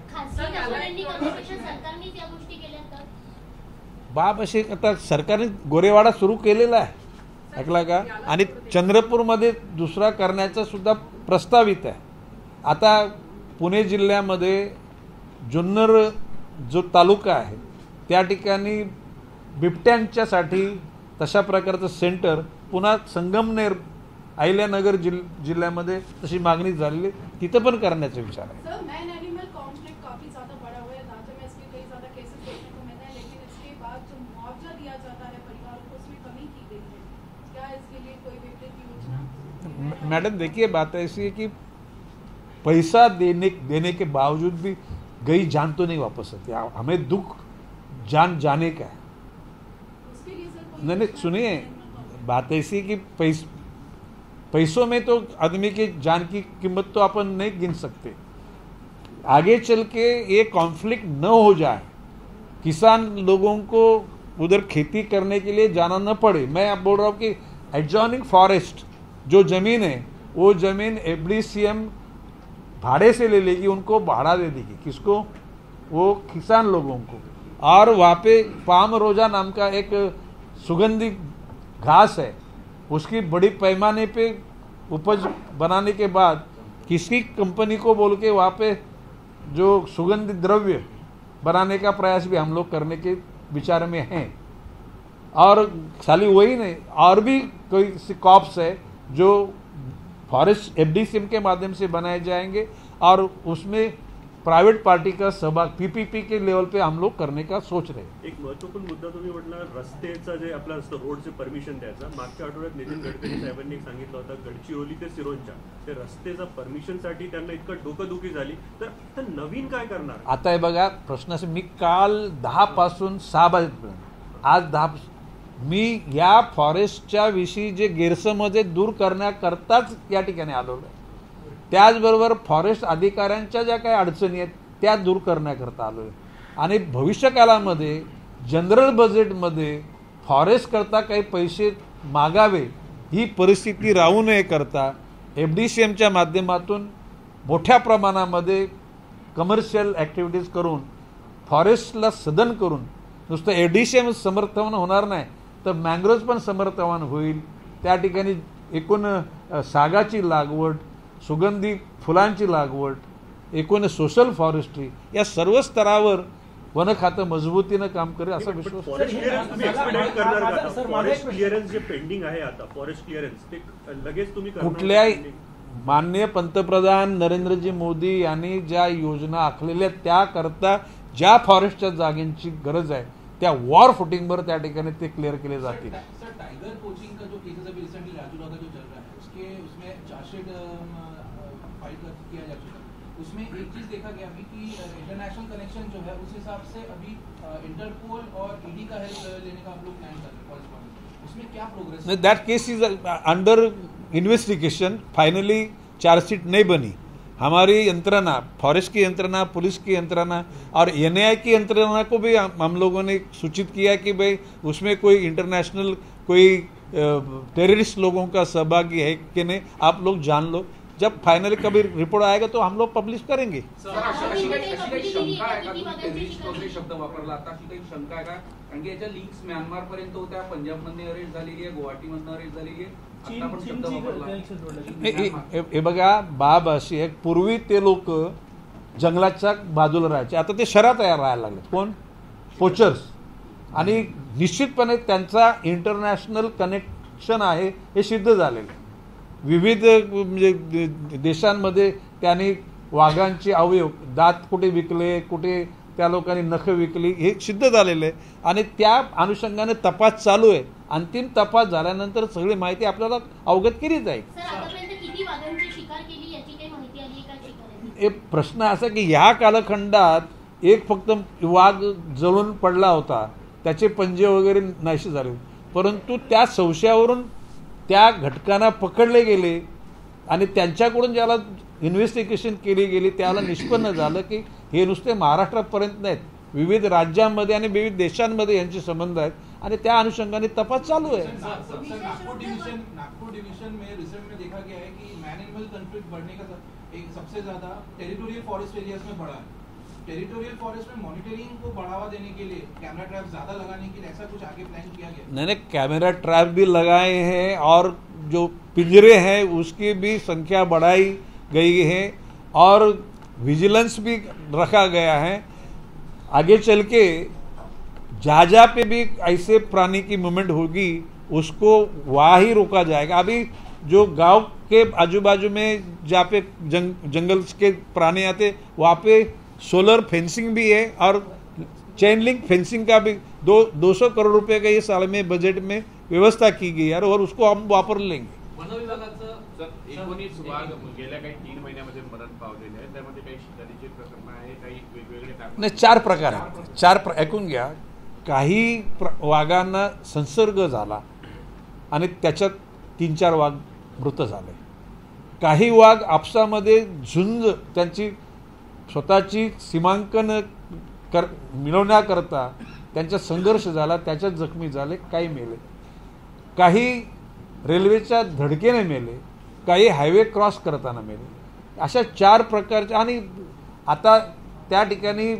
बाब असे आता सरकारने गोरेवाडा सुरू केलेला आहे ऐकला का, आणि चंद्रपूरमध्ये दुसरा करण्याचा सुद्धा प्रस्तावित आहे. आता पुणे जिल्ह्यामध्ये जुन्नर जो तालुका आहे त्या ठिकाणी बिबट्यांच्यासाठी तशा प्रकारचं सेंटर, पुन्हा संगमनेर अहिल्यानगर जिल्ह्यामध्ये तशी मागणी झालेली, तिथं पण करण्याचा विचार आहे. सर, मैन एनिमल कॉन्फ्लिक्ट काफी ज्यादा बढ़ा हुआ है, राज्य में इसके कई ज्यादा केसेस देखने को मिलते हैं, लेकिन इसके बाद जो मुआवजा दिया जाता है परिवारों को उसमें कमी की गई है. क्या इसके लिए कोई विपरीत योजना? मैडम देखिए, बात ऐसी है कि पैसा देने के बावजूद भी गई जान तो नहीं वापस आती. हमें दुख जान जाने का है. उसके लिए सर नहीं, सुनिए, बात ऐसी है कि पैसों में तो आदमी की जान की कीमत तो अपन नहीं गिन सकते. आगे चल के ये कॉन्फ्लिक्ट न हो जाए, किसान लोगों को उधर खेती करने के लिए जाना न पड़े. मैं अब बोल रहा हूँ कि एडजॉइनिंग फॉरेस्ट जो ज़मीन है वो ज़मीन FDCM भाड़े से ले लेगी, उनको भाड़ा दे देगी. किसको? वो किसान लोगों को. और वहाँ पे पाम रोजा नाम का एक सुगंधी घास है, उसकी बड़ी पैमाने पे उपज बनाने के बाद किसी कंपनी को बोल के वहाँ पे जो सुगंधित द्रव्य बनाने का प्रयास भी हम लोग करने के विचार में हैं. और खाली वही नहीं, और भी कोई कॉप्स है जो फॉरेस्ट FDCM के माध्यम से बनाए जाएंगे, और उसमें प्राइवेट पार्टी का सहभाग PPP के लेवल पे हम लोग करने का सोच रहे हैं. एक महत्वपूर्ण मुद्दा तुम्ही म्हटला, रस्त्याचा जे आपला असतं रोडचे परमिशन द्यायचा. मागच्या आठवड्यात नितीन गडकरी साहेबांनी सांगितलं होतं, गडचिरोली ते सिरोंचा ते रस्त्याचा परमिशनसाठी त्यांना इतकं डोकंदुखी झाली, तर नवीन काय करणार? आता हे बघा, प्रश्न असे, मी काल 10 पासून 6 वाजेपर्यंत, आज 10 मी या फॉरेस्टच्या विषयी जे गैरसमज दूर करण्याकरताच या ठिकाणी आलो आहे. त्याचबरोबर फॉरेस्ट अधिकाऱ्यांच्या ज्या काही अडचणी आहेत त्या दूर करण्याकरता आलो आहे. आणि भविष्यकालामध्ये जनरल बजेटमध्ये फॉरेस्ट करता काही पैसे मागावे ही परिस्थिती राहू नये करता FDCMच्या माध्यमातून मोठ्या प्रमाणामध्ये कमर्शियल ॲक्टिव्हिटीज करून फॉरेस्टला सदन करून नुसतं FDCM समर्थन होणार नाही तर मँग्रोव्ज पण समर्थन होईल. त्या ठिकाणी एकूण सागाची लागवड, सुगंधी फुलांची लागवड, एकूण सोशल फॉरेस्ट्री या सर्व स्तरावर वन खातं मजबूतीनं काम करेल असा विश्वास. फॉरेस्ट क्लिअरन्स तुम्ही एक्सपेक्ट करणार का? फॉरेस्ट क्लिअरन्स जे पेंडिंग आहे आता, फॉरेस्ट क्लिअरन्स ते लगेच तुम्ही करणार? कुठल्याही माननीय पंतप्रधान नरेंद्रजी मोदी यांनी ज्या योजना आखलेल्या त्याकरता ज्या फॉरेस्टच्या जागेची गरज आहे त्या वॉर फुटिंगवर त्या ठिकाणी ते क्लिअर केले जातील. सर, टाइगर पोचिंग का जो केसेस अभी रिसेंटली राजूला का जो चल रहा है उसमें चार्जशीट फाइल किया जा चुका है. उसमें एक चीज देखा गया अभी कि इंटरनेशनल कनेक्शन जो है उस हिसाब से अभी इंटरपोल और ED का हेल्प लेने का हम लोग प्लान कर रहे हैं. उसमें क्या प्रोग्रेस है? That case is under investigation. Finally chargesheet नहीं बनी. हमारी यंत्रणा, फॉरेस्ट की यंत्रणा, पुलिस की यंत्रणा और NAI की यंत्रणा को भी हम लोगों ने सूचित किया कि भाई उसमें कोई इंटरनेशनल कोई टेररिस्ट लोगों का सहभागी है कि नहीं, आप लोग जान लो. जब फाइनली कभी रिपोर्ट आएगा तो हम लोग पब्लिश करेंगे. सर, अशी काही शंका आहे का? तुम्ही टेररिस्ट वगैरे शब्द वापरला, आता अशी काही शंका आहे का? कारण की याच्या लिंक्स म्यानमार पर्यंत होत्या, पंजाबमधनं अरेस्ट झालेली आहे, गुवाहाटीमधनं अरेस्ट झालेली आहे. आता पण शब्द वापरला. हे बघा, बाब अशी आहे, पूर्वी ते लोक जंगलाच्या बाजूला राहायचे, आता ते शहरात राहायला लागले. कोण? पोचर्स. आणि निश्चितपणे त्यांचा इंटरनॅशनल कनेक्शन आहे हे सिद्ध झालेलं. विविध म्हणजे देशांमध्ये त्यांनी वाघांचे अवयव, दात कुठे विकले, कुठे त्या लोकांनी नख विकली हे सिद्ध झालेलं आहे. आणि त्या अनुषंगाने तपास चालू आहे. अंतिम तपास झाल्यानंतर सगळी माहिती आपल्याला अवगत केली जाईल. एक प्रश्न असा की ह्या कालखंडात एक फक्त वाघ जळून पडला होता, त्याचे पंजे वगैरे नाहीसे झाले, परंतु त्या संशयावरून त्या घटकांना पकडले गेले आणि त्यांच्याकडून ज्याला इन्व्हेस्टिगेशन केली गेली त्याला निष्पन्न झालं की हे नुसते महाराष्ट्रापर्यंत नाहीत, विविध राज्यांमध्ये आणि विविध देशांमध्ये यांचे संबंध आहेत आणि त्या अनुषंगाने तपास चालू है। नागपुर डिवीजन में रिसेंट में देखा गया है कि मैन एनिमल कॉन्फ्लिक्ट बढ़ने का एक सबसे ज्यादा टेरिटोरियल फॉरेस्ट एरियाज में बढ़ा है। टेरिटोरियल फॉरेस्ट में मॉनिटरिंग को बढ़ावा देने के लिए कैमरा ट्रैप ज्यादा लगाने के लिए ऐसा कुछ आगे प्लान किया गया? नहीं, कैमरा ट्रैप भी लगाए हैं और जो पिंजरे हैं उसकी भी संख्या बढ़ाई गई है और विजिलेंस भी रखा गया है। आगे चल के जहाँ पे भी ऐसे प्राणी की मूवमेंट होगी उसको वहाँ ही रोका जाएगा। अभी जो गांव के आजू बाजू में जहाँ पे जंगल के प्राणी आते वहाँ पे सोलर फेंसिंग भी है और चेन लिंक फेंसिंग का भी 200 करोड़ रुपए का ये साल में बजट में व्यवस्था की गई है और उसको हम वापर लेंगे। वन विभागाचं 19 वाघ गेल्या काही 3 महिन्यामध्ये मरण पावलेले आहेत, त्यामध्ये काही शिकारीचे प्रकरण आहे, काही वेगवेगळे नाही, 4 प्रकार आहेत। 4 ऐकून घ्या। काही वाघांना संसर्ग झाला आणि त्याच्यात 3-4 वाघ मृत झाले। काही वाघ आपसामध्ये झुंज त्यांची स्वतःची सीमांकन मिळवण्याकरता त्यांचा संघर्ष झाला, त्याच्यात जखमी झाले, काही मेले, काही रेल्वेच्या धडकेने मेले, काही हायवे क्रॉस करताना मेले। अशा 4 प्रकारच्या आणि आता त्या ठिकाणी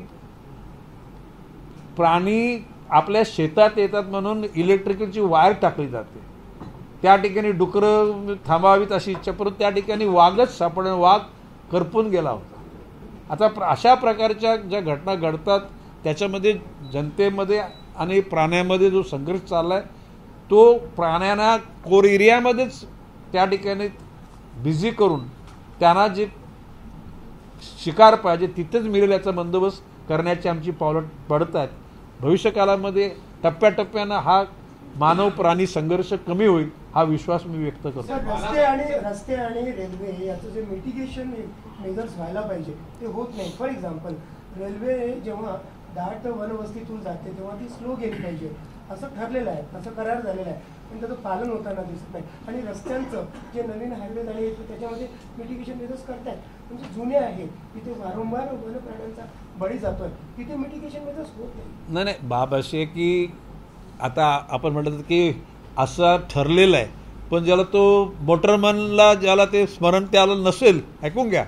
प्राणी आपल्या शेतात येतात म्हणून इलेक्ट्रिकलची वायर टाकली जाते, त्या ठिकाणी डुकरं थांबावीत अशी इच्छा, परंतु त्या ठिकाणी वाघच सापडून वाघ करपून गेला होता। आता अशा प्रकारच्या ज्या घटना घडतात त्याच्यामध्ये जनतेमध्ये आणि प्राण्यांमध्ये जो संघर्ष चालला आहे तो प्राण्यांना कोर एरियामध्येच त्या ठिकाणी बिझी करून त्यांना जे शिकार पाहिजे तिथेच मिळेल याचा बंदोबस्त करण्याची आमची पावलं पडत आहेत। भविष्यकाळामध्ये टप्प्याटप्प्यानं हा मानव प्राणी संघर्ष कमी होईल हा विश्वास मी व्यक्त करतो। रस्ते आणि रेल्वे याचं जे मिटिगेशन मेजर्स व्हायला पाहिजे ते होत नाही। फॉर एक्झाम्पल रेल्वे जेव्हा दाट वनवस्तीतून जाते तेव्हा ती स्लो गेली पाहिजे असं ठरलेलं आहे, असं करार झालेला आहे, पण त्याचं पालन होताना दिसत नाही। आणि रस्त्यांचं जे नवीन हायवे झाले त्याच्यामध्ये मिटिगेशन मेजर्स करतायत, म्हणजे जुने आहेत तिथे वारंवार वन प्राण्यांचा बळी जातोय, तिथे मिटिगेशन मेजर्स होत नाही। नाही, बाब असे की आता आपण म्हणतात की असं ठरलेलं आहे, पण ज्याला तो मोटरमनला ज्याला ते स्मरण त्याला नसेल, ऐकून घ्या,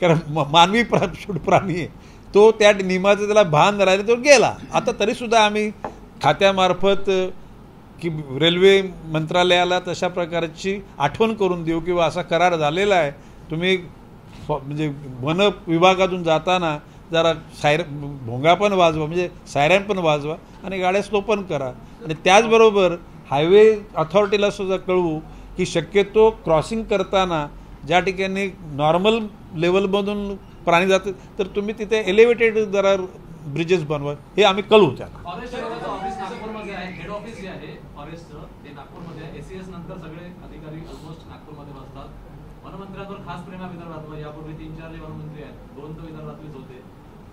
कारण मानवी प्राणी आहे तो त्या नियमाचं त्याला भान राहिलं तो गेला। आता तरीसुद्धा आम्ही खात्यामार्फत की रेल्वे मंत्रालयाला तशा प्रकारची आठवण करून देऊ किंवा असा करार झालेला आहे, तुम्ही म्हणजे वन विभागातून जाताना जरा भोंगा पण वाजवा, म्हणजे सायरन पण वाजवा आणि गाड्या स्लो पण करा। आणि त्याचबरोबर हायवे अथॉरिटीला सुद्धा कळवू की शक्यतो क्रॉसिंग करताना ज्या ठिकाणी नॉर्मल लेवलमधून प्राणी जातात तर तुम्ही तिथे एलिव्हेटेड जरा ब्रिजेस बनवा, हे आम्ही कळवू त्याला। फॉरेस्ट ऑफिस नागपूरमध्ये आहे, हेड ऑफिस जे आहे फॉरेस्टचं ते नागपूरमध्ये आहे। एसीएस नंतर सगळे अधिकारी ऑलमोस्ट नागपूरमध्ये बसतात। वनमंत्र्यांवर खास प्रेम आहे विदर्भात, यापूर्वी 3-4 वनमंत्री आहेत, 2 तर विदर्भातलेच होते,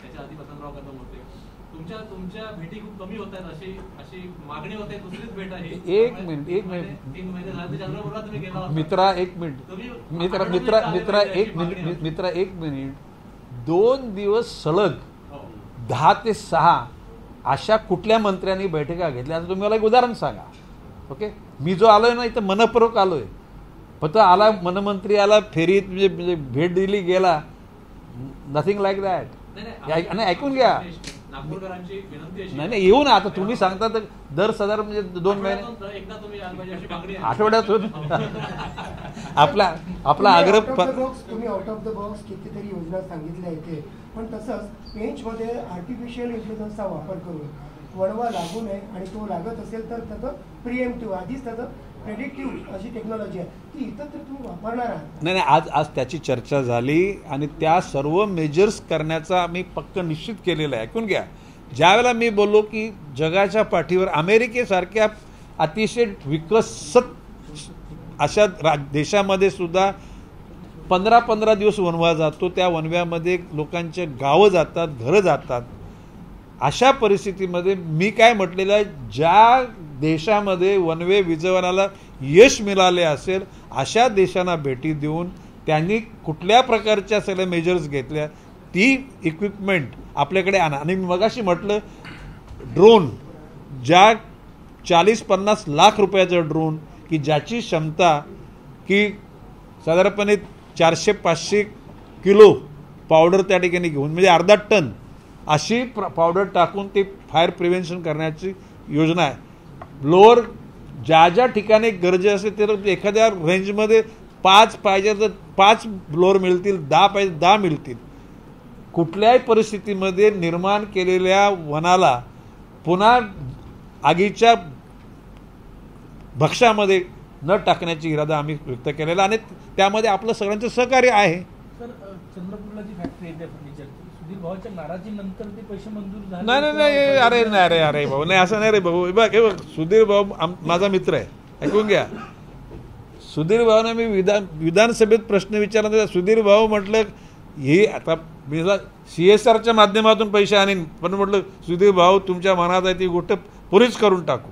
त्याच्या आधी वसंतराव कदम होते। तुमच्या भेटी खूप कमी होत आहेत अशी मागणी होते, दुसरीच भेट आहे। एक मिनिट 3 महिने झाले चंद्रपूरला तुम्ही गेला होता मित्रा, एक मिनिट 2 दिवस सलग 10 ते 6 अशा कुठल्या मंत्र्यांनी बैठका घेतल्या? आता तुम्ही मला एक उदाहरण सांगा। ओके, मी जो आलोय ना इथं मनपूर्वक आलोय, फक्त आला मनमंत्री आला फेरीत म्हणजे भेट दिली गेला, नथिंग लाईक दॅट। आणि ऐकून घ्या, नाही येऊ ना, आता तुम्ही सांगता तर दर साधारण म्हणजे 2 महिने आठवड्यातून आपला आग्रह तुम्ही आउट ऑफ द बॉक्स कितीतरी योजना सांगितल्या इथे, पण तसंच पेंचमध्ये आर्टिफिशियल इंटेलिजन्सचा वापर करून वणवा लागू नये आणि तो लागत असेल तर त्याचं प्रिएम्प्टिव्ह आधीच त्याचं प्रेडिक्टिव्ह अशी टेक्नॉलॉजी आहे ती इथं तर तुम्ही वापरणार आहात। नाही, आज त्याची चर्चा झाली आणि त्या सर्व मेजर्स करण्याचा आम्ही पक्क निश्चित केलेलं आहे। ऐकून घ्या, ज्यावेळेला मी बोललो की जगाच्या पाठीवर अमेरिकेसारख्या अतिशय विकसित अशा देशामध्ये सुद्धा 15-15 दिवस वनवा जातो, त्या वनव्यामध्ये लोकांचे गावं जातात, घरं जातात, अशा परिस्थितीमध्ये मी काय म्हटलेलं आहे, ज्या देशामध्ये वन वे विजवणाला यश मिळाले असेल अशा देशांना भेटी देऊन त्यांनी कुठल्या प्रकारच्या सगळ्या मेजर्स घेतल्या, ती इक्विपमेंट आपल्याकडे आणा. आणि मगाशी म्हटलं ड्रोन, ज्या 40-50 लाख रुपयाचा ड्रोन की ज्याची क्षमता की साधारणपणे 400-500 किलो पावडर त्या ठिकाणी घेऊन, म्हणजे अर्धा टन अशी पावडर टाकून ते फायर प्रिव्हेन्शन करण्याची योजना आहे. ब्लोअर ज्या ज्या ठिकाणी गरजे असेल तर एखाद्या रेंजमध्ये 5 पाहिजे तर 5 ब्लोअर मिळतील, 10 पाहिजे 10 मिळतील. कुठल्याही परिस्थितीमध्ये निर्माण केलेल्या वनाला पुन्हा आगीच्या भक्ष्यामध्ये न टाकण्याची इरादा आम्ही व्यक्त केलेला आणि त्यामध्ये आपलं सगळ्यांचं सहकार्य आहे. सर, चंद्रपूरला जी फॅक्टरी आहे त्या फर्निचरची, सुधीर भाऊच्या नाराजीनंतर ते पैसे मंजूर झाले? नाही अरे भाऊ, नाही असं नाही रे भाऊ. हे बघ सुधीर भाऊ माझा मित्र आहे, ऐकून घ्या. सुधीर भाऊने मी विधानसभेत प्रश्न विचारला, सुधीर भाऊ म्हटलं हे आता मी CSRच्या माध्यमातून पैसे आणीन, पण म्हटलं सुधीर भाऊ तुमच्या मनात आहे ती गोष्ट पुरीच करून टाकू.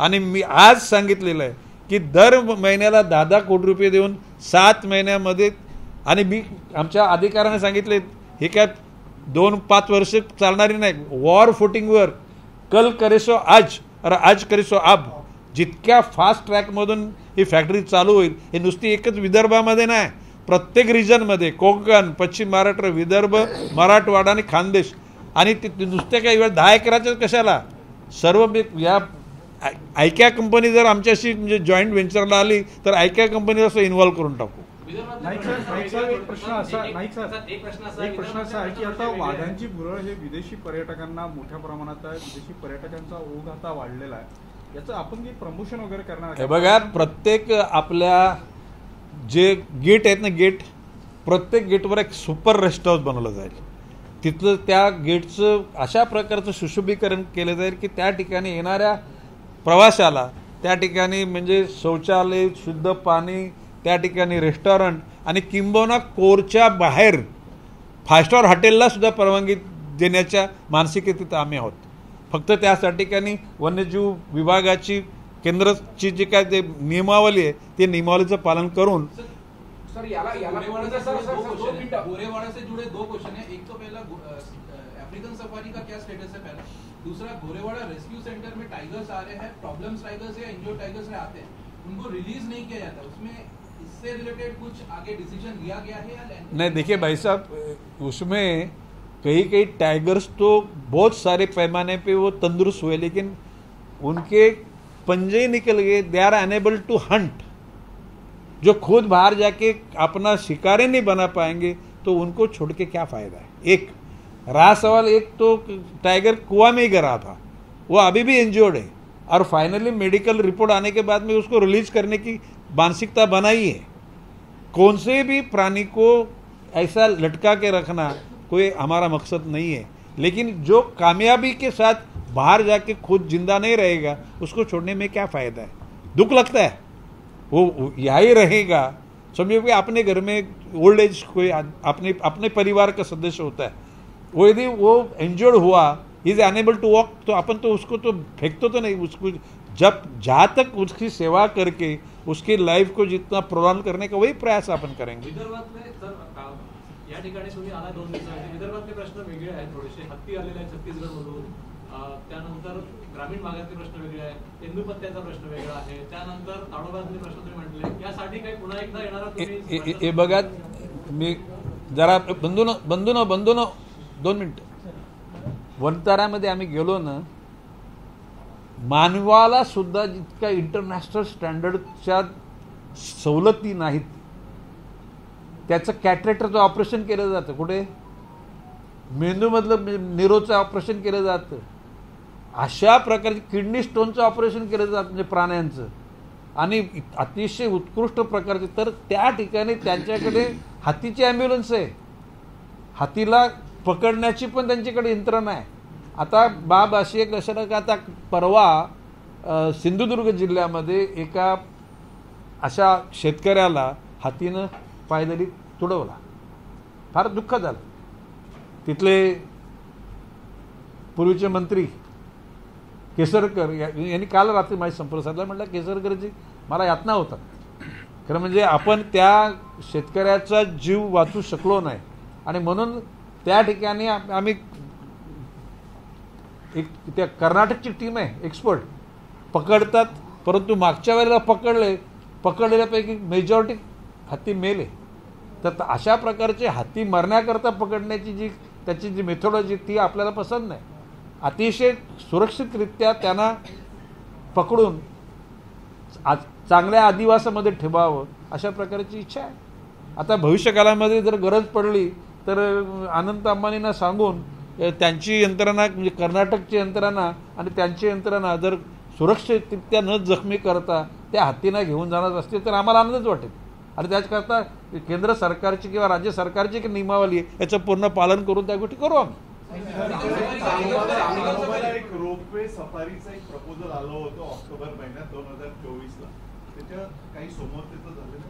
आणि मी आज सांगितलेलं आहे की दर महिन्याला 10 कोटी रुपये देऊन 7 महिन्यामध्ये, आणि मी आमच्या अधिकाऱ्याने सांगितले हे काय 2-5 वर्ष चालणारी नाही, वॉर फुटिंगवर कल करेसो आज और आज करेसो अब, जितक्या फास्ट ट्रॅकमधून ही फॅक्टरी चालू होईल. हे नुसती एकच विदर्भामध्ये नाही, प्रत्येक रिजनमध्ये, कोकण, पश्चिम महाराष्ट्र, विदर्भ, मराठवाडा आणि खानदेश. आणि ते नुसते काही वेळ 10 एकराच्या कशाला, सर्व या आयक्या कंपनी जर आमच्याशी म्हणजे जॉईंट व्हेंचरला आली तर आयक्या कंपनीला असं इन्व्हॉल्व करून टाकू. एक प्रश्न असा आहे की आता वाघांची भुरळ हे विदेशी पर्यटकांना मोठ्या प्रमाणात आहे, विदेशी पर्यटकांचा ओघ आता वाढलेला आहे, याचं आपण काही प्रमोशन वगैरे करणार? हे बघा, प्रत्येक आपल्या जे गेट आहेत ना, गेट, प्रत्येक गेटवर एक सुपर रेस्ट हाऊस बनवलं जाईल. तिथलं त्या गेटचं अशा प्रकारचं सुशोभीकरण केलं जाईल की त्या ठिकाणी येणाऱ्या प्रवाशाला त्या ठिकाणी म्हणजे शौचालय, शुद्ध पाणी, त्या ठिकाणी रेस्टॉरंट आणि किंबहुना कोरच्या बाहेर 5 स्टार हॉटेलला सुद्धा परवानगी देण्याच्या मानसिकतेत आम्ही आहोत. फक्त त्यासाठी ठिकाणी वन्यजीव विभागाची केंद्राची जी काय ते नियमावली आहे ते नियमावलीचं पालन करून. सर, गोरेवाड़ा से जुड़े 2 क्वेश्चन है. एक तो पहला अफ्रीकन सफारी का क्या स्टेटस है पहला, दूसरा गोरेवाड़ा रेस्क्यू सेंटर में टाइगर्स आ रहे हैं, प्रॉब्लम्स टाइगर्स या इंजोर्ड टाइगर्स में आते हैं, उनको रिलीज नहीं किया जाता, उसमें इससे रिलेटेड कुछ आगे डिसीजन लिया गया है या नहीं? देखिए भाई साहब, उसमें कई टाइगर्स तो बहुत सारे पैमाने पे वो तंदुरुस्त हुए, लेकिन उनके पंजे निकल गए, they are unable to hunt. जो खुद बाहर जाके अपना शिकारी नहीं बना पाएंगे तो उनको छोड़ के क्या फायदा है. एक रहा सवाल, एक तो टाइगर कुआं में ही गिरा था, वो अभी भी इंजर्ड है और फाइनली मेडिकल रिपोर्ट आने के बाद में उसको रिलीज करने की मानसिकता बनाई है. कौन से भी प्राणी को ऐसा लटका के रखना कोई हमारा मकसद नहीं है, लेकिन जो कामयाबी के साथ बाहर जाके खुद जिंदा नहीं रहेगा उसको छोड़ने में क्या फ़ायदा है. दुख लगता है, वो यही रहेगा. समझो कि अपने घर में ओल्ड एज कोई अपने परिवार का सदस्य होता है, वो यदि वो इंजर्ड हुआ, इज अनेबल टू वॉक, तो अपन तो उसको तो फेंकते तो नहीं, उसको जब जहाँ तक उसकी सेवा करके उसकी लाइफ को जितना प्रोलॉन्ग करने का वही प्रयास अपन करेंगे. विदर्भातले सर या ठिकाणी तुम्ही आला 2 दिवसांनी, विदर्भातले प्रश्न वेगळे आहेत, थोडेसे हत्ती आलेले आहेत छत्तीसगडमधून, त्यानंतर ग्रामीण भागातले प्रश्न वेगळे आहेत, तेंदूपत्त्याचा प्रश्न वेगळा आहे, त्यानंतर ताडोबातले प्रश्न तुम्ही म्हटले, यासाठी काही पुन्हा एकदा येणार तुम्ही? हे बघा, मी जरा बंधून 2 मिनिटं. वनतारामध्ये आम्ही गेलो ना, मानवाला सुद्धा जितक्या इंटरनॅशनल स्टँडर्डच्या सवलती नाहीत, त्याचं कॅटरेक्टरचं ऑपरेशन केलं जातं, कुठे मेंदूमधलं निरोचं ऑपरेशन केलं जातं, अशा प्रकारचे किडनी स्टोनचं ऑपरेशन केलं जातं म्हणजे प्राण्यांचं, आणि अतिशय उत्कृष्ट प्रकारचे. तर त्या ठिकाणी त्यांच्याकडे हातीची ॲम्ब्युलन्स आहे, हातीला पकडण्याची पण त्यांच्याकडे यंत्रणा आहे. आता बाब अशी एक लक्षात का, आता परवा सिंधुदुर्ग जिल्ह्यामध्ये एका अशा शेतकऱ्याला हातीनं पायदळी तुडवला, फार दुःख झालं. तिथले पूर्वीचे मंत्री केसरकर यांनी काल रात्री माझी संपर्क साधला. म्हटलं केसरकरजी मला यातना होतात. खरं म्हणजे आपण त्या शेतकऱ्याचा जीव वाचू शकलो नाही आणि म्हणून त्या ठिकाणी आम्ही एक त्या कर्नाटकची टीम आहे एक्सपर्ट पकडतात, परंतु मागच्या वेळेला पकडलेल्यापैकी मेजॉरिटी हत्ती मेले. तर अशा प्रकारचे हत्ती मरण्याकरता पकडण्याची त्याची जी मेथोडॉजी ती आपल्याला पसंत नाही. अतिशय सुरक्षितरित्या त्यांना पकडून चांगल्या अधिवासामध्ये ठेवावं अशा प्रकारची इच्छा आहे. आता भविष्यकाळामध्ये जर गरज पडली तर अनंत अंबानींना सांगून त्यांची यंत्रणा म्हणजे कर्नाटकची यंत्रणा आणि त्यांची यंत्रणा जर सुरक्षितरित्या न जखमी करता त्या हत्तींना घेऊन जाणार असतील तर आम्हाला आनंदच वाटेल. आणि त्याचकरता केंद्र सरकारची किंवा राज्य सरकारची एक नियमावली आहे याचं पूर्ण पालन करून त्या गोष्टी करू आम्ही. एक रोपवे सफारीचा एक प्रपोजल आलं होतं ऑक्टोबर महिन्यात 2024ला. त्याच्या काही समोर त्याचं झालेलं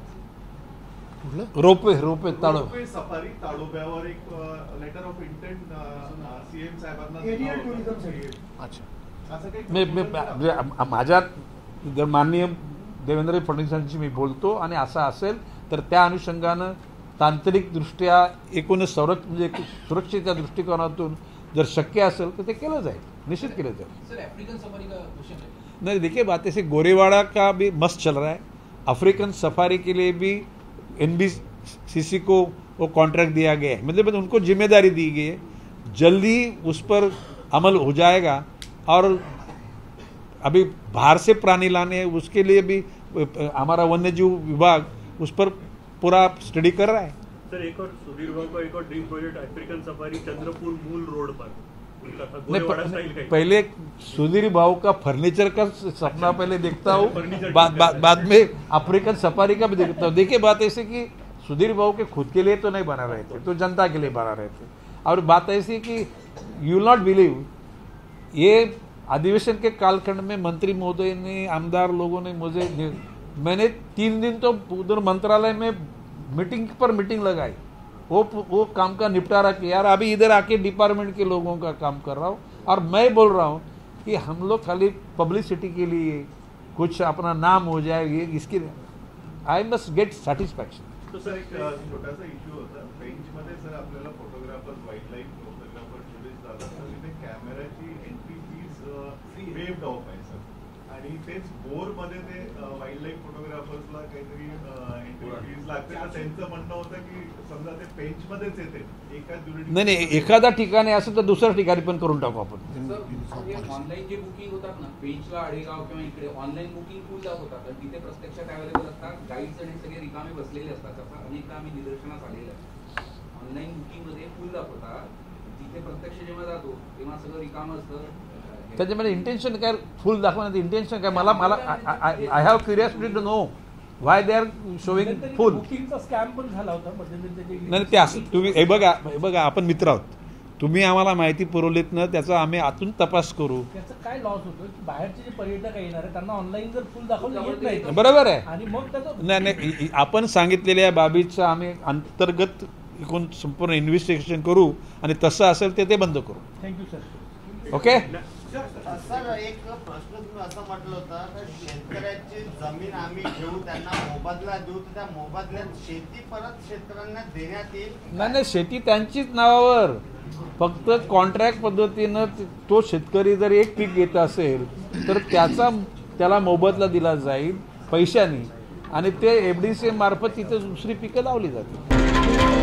रोपवे रोपवे सफारी ताडोब्यावर एक लेटर ऑफ इंटेंट सीएम साहेबांना. माझ्या जर माननीय देवेंद्र फडणवीसांची मी बोलतो आणि असं असेल तर त्या अनुषंगानं तांत्रिकदृष्ट्या एकूणच म्हणजे सुरक्षेच्या दृष्टिकोनातून जर शक्य असेल तर ते केलं जाईल, निश्चित केलं जाईल. नहीं देखिए बात ऐसे गोरेवाड़ा का भी मस्त चल रहा है. अफ्रीकन सफारी के लिए भी NBCC को वो कॉन्ट्रैक्ट दिया गया है, मतलब उनको जिम्मेदारी दी गई है. जल्दी उस पर अमल हो जाएगा और अभी बाहर से प्राणी लाने उसके लिए भी हमारा वन्यजीव विभाग उस पर पूरा स्टडी कर रहा है. सर एक और सुधीर भाव का एक और dream project African safari Chandrapur मूल रोड पर. पहले सुधीर भाव का फर्नीचर का सपना पहले देखता हूँ, बाद में अफ्रीकन सफारी का भी देखता हूँ. देखिए बात ऐसी कि सुधीर भाव के खुद के लिए तो नहीं बना रहे थे, तो जनता के लिए बना रहे थे. और बात ऐसी कि यू विल नॉट बिलीव, ये अधिवेशन के कालखंड में मंत्री महोदय ने, आमदार लोगों ने मैंने 3 दिन तो उधर मंत्रालय में मीटिंग पर मीटिंग लगाई, वो काम का निपटारा किया. यार अभी इधर आके डिपार्टमेंट के लोगों का काम कर रहा हूँ और मैं बोल रहा हूँ कि हम लोग खाली पब्लिसिटी के लिए कुछ अपना नाम हो जाए ये इसके आई मस्ट गेट सैटिस्फैक्शन. तो सर एक छोटासा इश्यू होता बेंचमध्ये सर आपल्याला photographers wild life photographer tourist जातात तर तिथे कॅमेराची एंट्री फीज वेव्ड ऑफ आहे सर. आणि तेच बोरमध्ये ते वाईल्ड लाईफ फोटोग्राफर्सला काहीतरी एंट्री फीज लागते. तर त्यांचं म्हणणं होतं की समजा ते बेंचमध्येच येते एका नाही एखाद्या ठिकाणी असेल तर दुसऱ्या ठिकाणी पण करून टाकू आपण. ऑनलाईन जे बुकिंग होतात ना बेंचला आडेगाव किंवा इकडे ऑनलाईन बुकिंग फुल दाखवतात आणि तिथे प्रत्यक्षात अवेलेबल असतात. गाईड्स आणि सगळे रिकामे बसलेले असतात. त्याचा अनेकदा आम्ही निदर्शनास आलेलं आहे. ऑनलाईन बुकिंग मध्ये फुल दाखवतात, तिथे प्रत्यक्ष जेव्हा जातो तेव्हा सगळं रिकामं असतं. त्याच्यामध्ये इंटेन्शन काय फुल दाखवण्याचं इंटेन्शन काय मला I have curiosity to know why they are showing full. बुकिंगचा स्कॅम पण झाला होता नाही ते असं तुम्ही हे बघा आपण मित्र आहोत, तुम्ही आम्हाला माहिती पुरवलीत ना त्याचा आम्ही आतून तपास करू. त्याचा काय लॉस होतो की बाहेरचे जे पर्यटक येणार आहेत त्यांना ऑनलाईन जर फुल दाखवलं येत नाही. बरोबर आहे. आणि मग त्याचं नाही आपण सांगितलेल्या बाबीचं आम्ही अंतर्गत एकूण संपूर्ण इन्व्हेस्टिगेशन करू आणि तसं असेल ते बंद करू. Thank you sir. ओके सर एक प्रश्न तुम्ही असं म्हटलं होतं तर शेतकऱ्याची जमीन आम्ही घेऊ त्यांना मोबदला देऊ तर त्या मोबदल्यात शेती परत शेतकऱ्यांना देण्यात येईल. नाही शेती त्यांचीच नावावर, फक्त कॉन्ट्रॅक्ट पद्धतीनं तो शेतकरी जर एक पीक घेत असेल तर त्याला मोबदला दिला जाईल पैशानी आणि ते FDC मार्फत तिथे दुसरी पिकं लावली जातील.